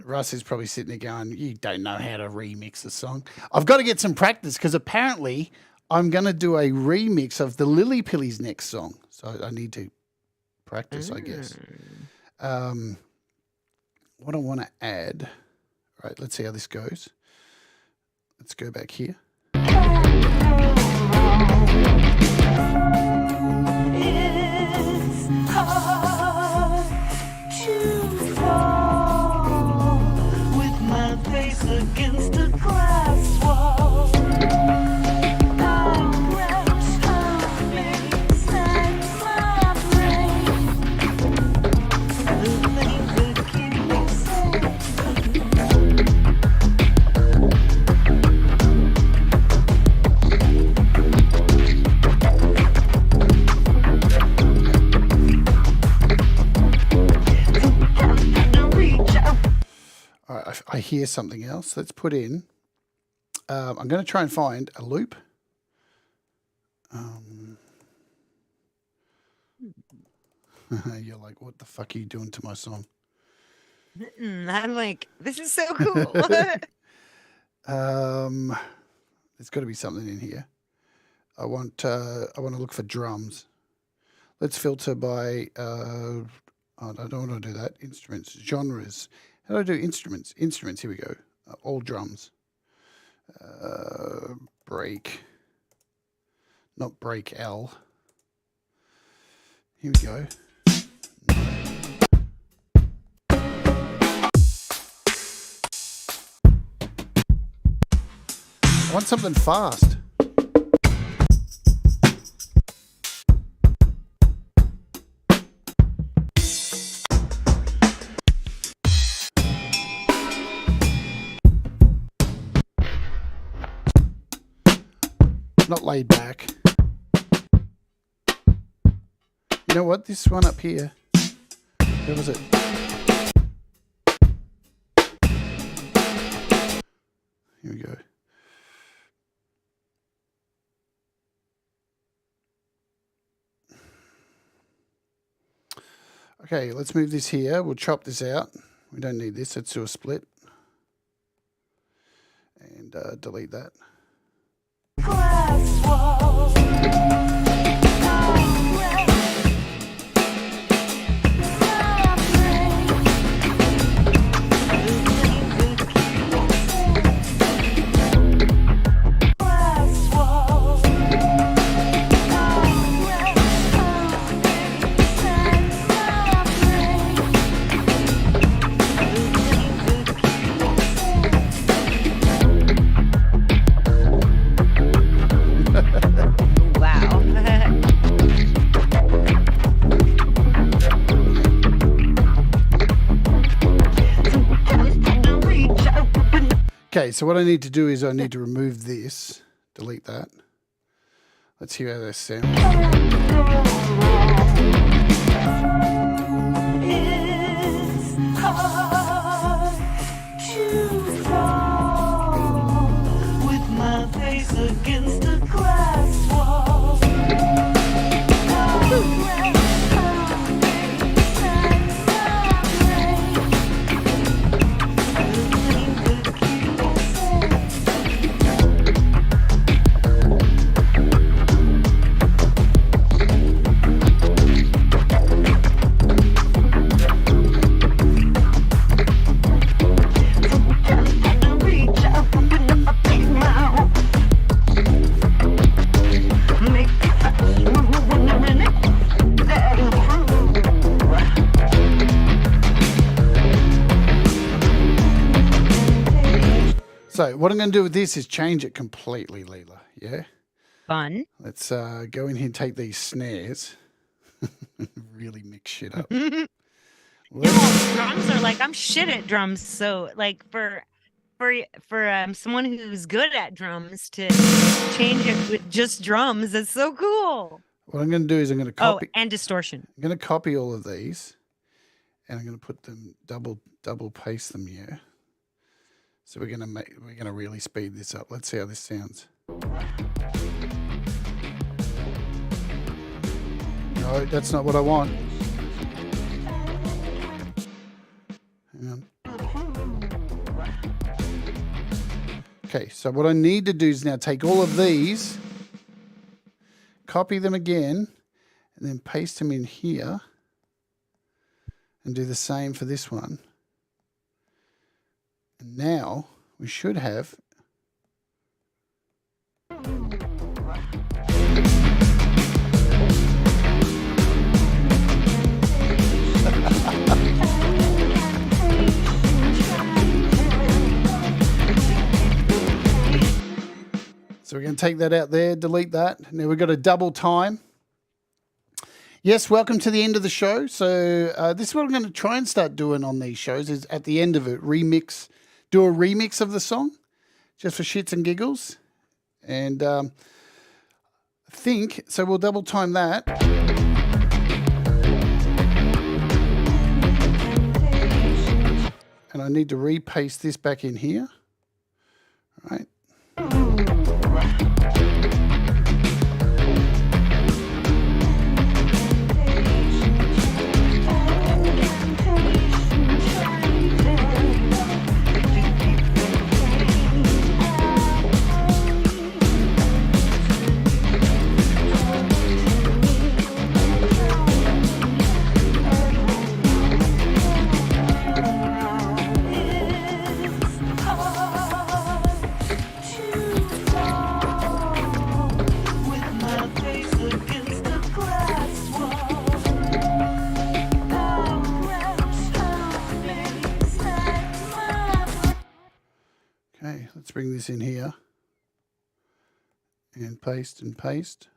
Russ is probably sitting there going, you don't know how to remix a song. I've got to get some practice because apparently I'm going to do a remix of the Lily Pilly's next song. So I need to practice, I guess. What I want to add, right, let's see how this goes. Let's go back here. I hear something else. Let's put in. I'm going to try and find a loop. You're like, what the fuck are you doing to my song? I'm like, this is so cool. There's got to be something in here. I want to look for drums. Let's filter by. I don't want to do that. Instruments, genres. How do I do instruments? Instruments. Here we go. All drums. Break. Not break L. Here we go. I want something fast. Not laid back. You know what? This one up here. Where was it? Here we go. Okay, let's move this here. We'll chop this out. We don't need this. Let's do a split. And delete that. Okay, so what I need to do is I need to remove this, delete that. Let's hear how this sounds. It's hard to fall with my face against a glass wall. So what I'm going to do with this is change it completely, Leela. Yeah? Fun. Let's go in here and take these snares. Really mix shit up. Drums are like, I'm shit at drums. So like for someone who's good at drums to change it with just drums, it's so cool. What I'm going to do is I'm going to copy. Oh, and distortion. I'm going to copy all of these, and I'm going to put them double paste them here. So we're going to really speed this up. Let's see how this sounds. No, that's not what I want. Hang on. Okay, so what I need to do is now take all of these, copy them again, and then paste them in here, and do the same for this one. And now we should have can take that out there, delete that. Now we've got a double time. Yes, welcome to the end of the show. So this is what I'm going to try and start doing on these shows is at the end of it, do a remix of the song just for shits and giggles. And I think, so we'll double time that. And I need to repaste this back in here. All right. Okay, let's bring this in here and paste and paste.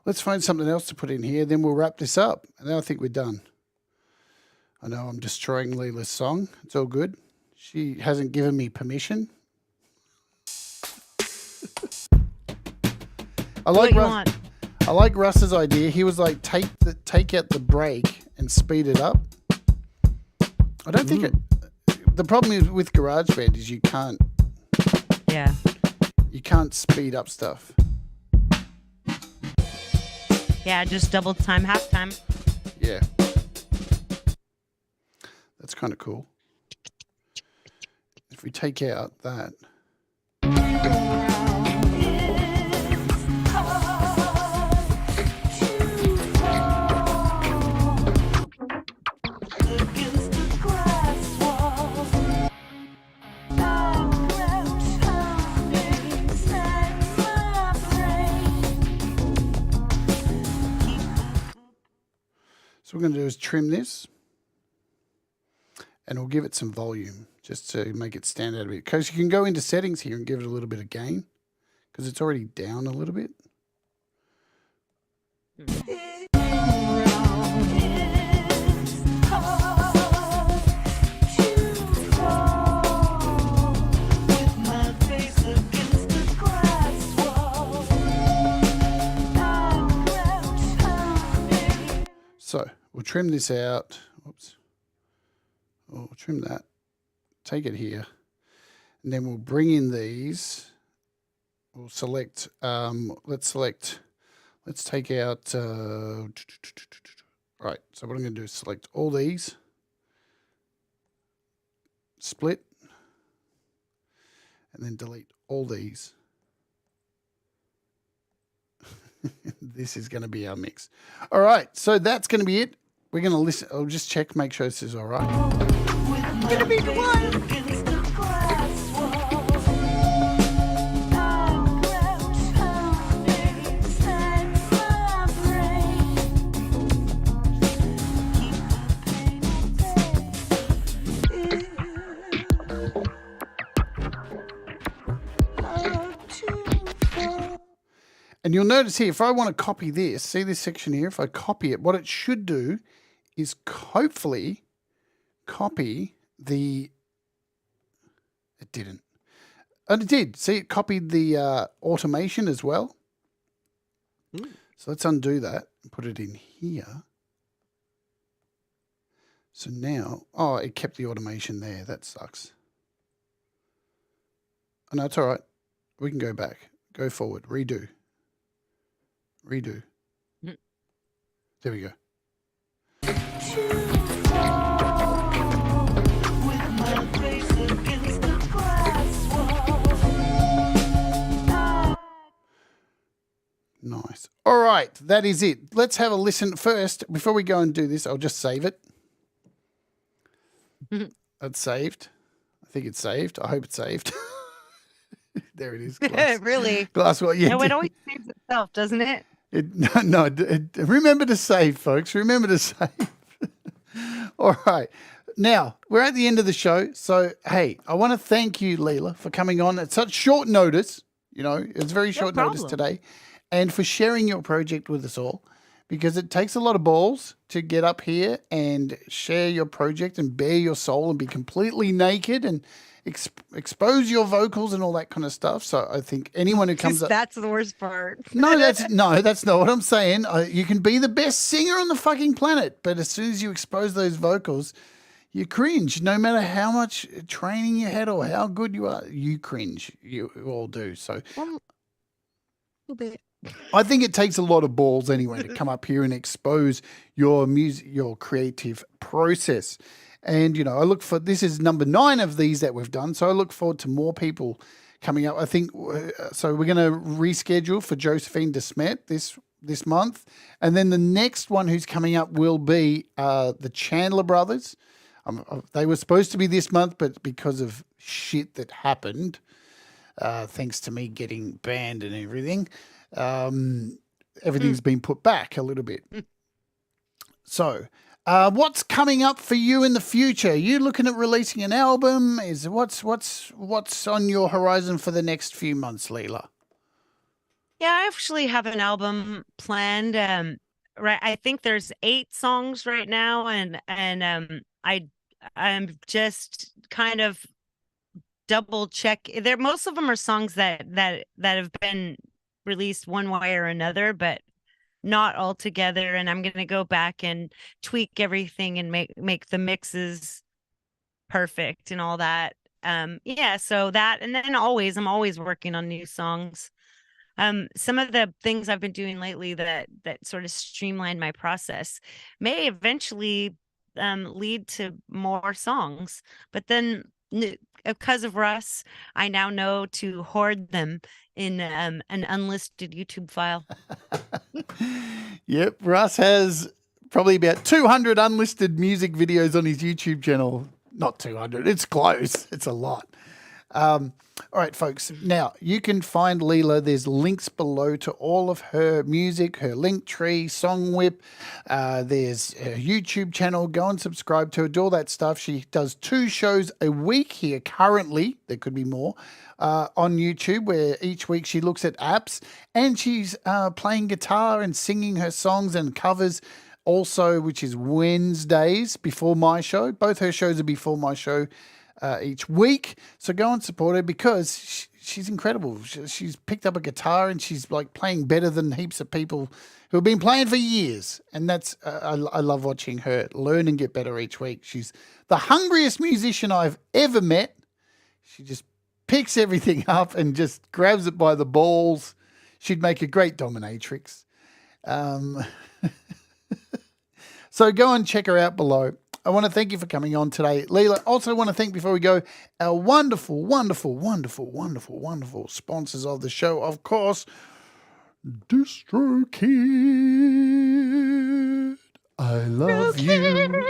Let's find something else to put in here, then we'll wrap this up. And then I think we're done. I know I'm destroying Leela's song. It's all good. She hasn't given me permission. I like Russ's idea. He was like, take out the break and speed it up. I don't think the problem is with GarageBand is you can't. Yeah. You can't speed up stuff. Yeah, just double time, half time. Yeah. That's kind of cool. If we take out that. So what we're going to do is trim this and we'll give it some volume just to make it stand out a bit. Because you can go into settings here and give it a little bit of gain because it's already down a little bit. So we'll trim this out. Oops. Oh, we'll trim that. Take it here. And then we'll bring in these. We'll select, let's take out, right. So what I'm going to do is select all these. Split. And then delete all these. This is going to be our mix. All right, so that's going to be it. We're going to listen. I'll just check, make sure this is all right. Going to be quiet. And you'll notice here, if I want to copy this, see this section here, if I copy it, what it should do is hopefully copy the, it didn't. And it did. See, it copied the automation as well. So let's undo that and put it in here. So now, oh, it kept the automation there. That sucks. Oh, no, it's all right. We can go back, go forward, redo. Redo. There we go. Nice. All All right, that is it. Let's have a listen first. Before we go and do this, I'll just save it. It's saved. I think it's saved. I hope it's saved. There it is. Really? Glass wall. Yeah. No, it always saves itself, doesn't it? Remember to save, folks. Remember to save. All right. Now, we're at the end of the show. So, hey, I want to thank you, Leela, for coming on at such short notice. You know, it's very short notice today. And for sharing your project with us all, because it takes a lot of balls to get up here and share your project and bare your soul and be completely naked and expose your vocals and all that kind of stuff. So I think anyone who comes up... That's the worst part. No, that's not what I'm saying. You can be the best singer on the fucking planet, but as soon as you expose those vocals, you cringe. No matter how much training you had or how good you are, you cringe. You all do. So... A little bit. I think it takes a lot of balls anyway to come up here and expose your music, your creative process. And, you know, this is number 9 of these that we've done. So I look forward to more people coming up. I think, so we're going to reschedule for Josephine DeSmet this month. And then the next one who's coming up will be the Chandler Brothers. They were supposed to be this month, but because of shit that happened, thanks to me getting banned and everything, everything's been put back a little bit. So, what's coming up for you in the future? You looking at releasing an album? What's on your horizon for the next few months, Leela? Yeah, I actually have an album planned. Right, I think there's 8 songs right now, and I'm just kind of double check. Most of them are songs that have been released one way or another, but not all together. And I'm going to go back and tweak everything and make the mixes perfect and all that. So that, and then I'm always working on new songs. Some of the things I've been doing lately that sort of streamline my process may eventually lead to more songs, but then because of Russ, I now know to hoard them in an unlisted YouTube file. Yep, Russ has probably about 200 unlisted music videos on his YouTube channel. Not 200, it's close. It's a lot. All right, folks. Now, you can find Leela. There's links below to all of her music, her Linktree, Song Whip. There's her YouTube channel. Go and subscribe to her. Do all that stuff. She does 2 shows a week here currently. There could be more on YouTube, where each week she looks at apps and she's playing guitar and singing her songs and covers also, which is Wednesdays before my show. Both her shows are before my show. Each week. So go and support her because she's incredible. She's picked up a guitar and she's like playing better than heaps of people who have been playing for years. And that's, I love watching her learn and get better each week. She's the hungriest musician I've ever met. She just picks everything up and just grabs it by the balls. She'd make a great dominatrix. So go and check her out below. I want to thank you for coming on today, Leela. Also want to thank, before we go, our wonderful, wonderful, wonderful, wonderful, wonderful sponsors of the show. Of course, DistroKid. I love you.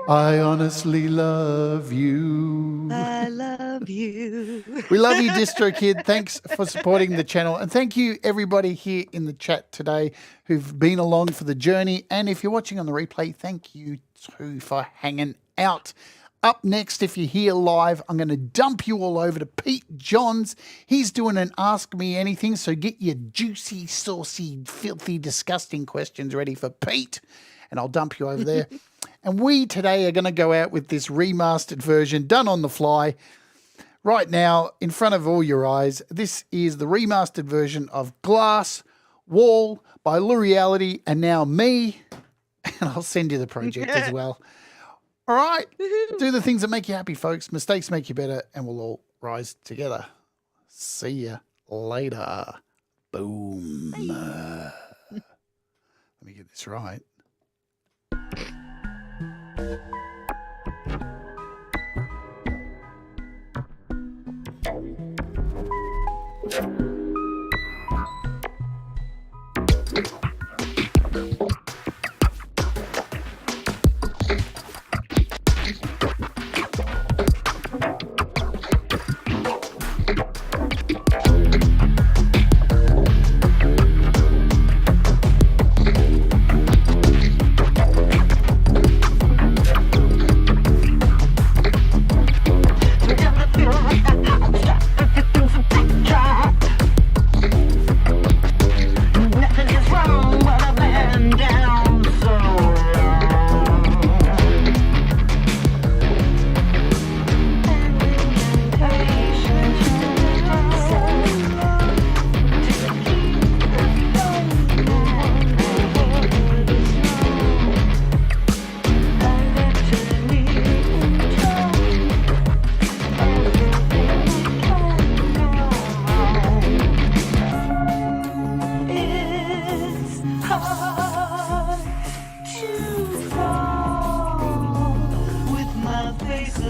I honestly love you. I love you. We love you, DistroKid. Thanks for supporting the channel. And thank you, everybody here in the chat today who've been along for the journey. And if you're watching on the replay, thank you too for hanging out. Up next, if you're here live, I'm going to dump you all over to Pete Johns. He's doing an Ask Me Anything, so get your juicy, saucy, filthy, disgusting questions ready for Pete, and I'll dump you over there. And we today are going to go out with this remastered version done on the fly. Right now, in front of all your eyes, this is the remastered version of Glass Wall by Lureeality and now me. And I'll send you the project as well. All right. Do the things that make you happy, folks. Mistakes make you better, and we'll all rise together. See ya later. Boom. Let me get this right.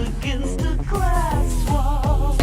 against a glass wall.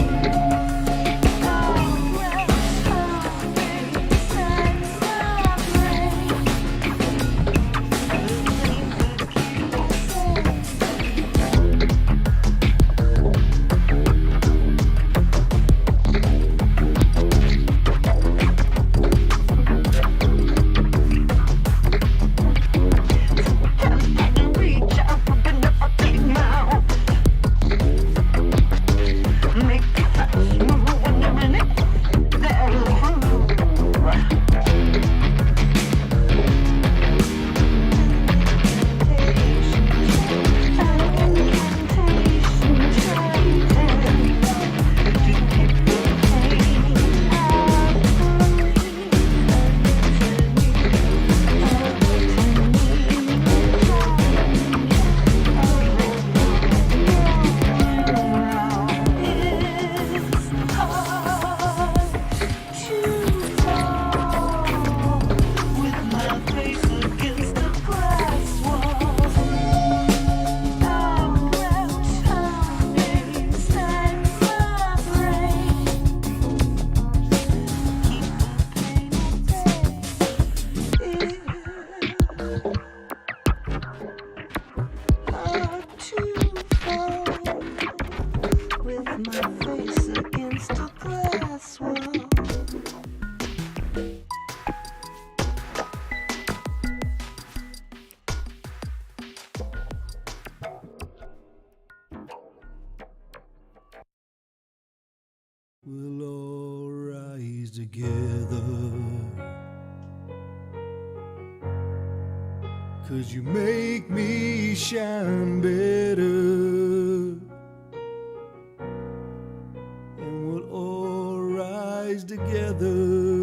We'll all rise together, 'cause you make me shine better. And we'll all rise together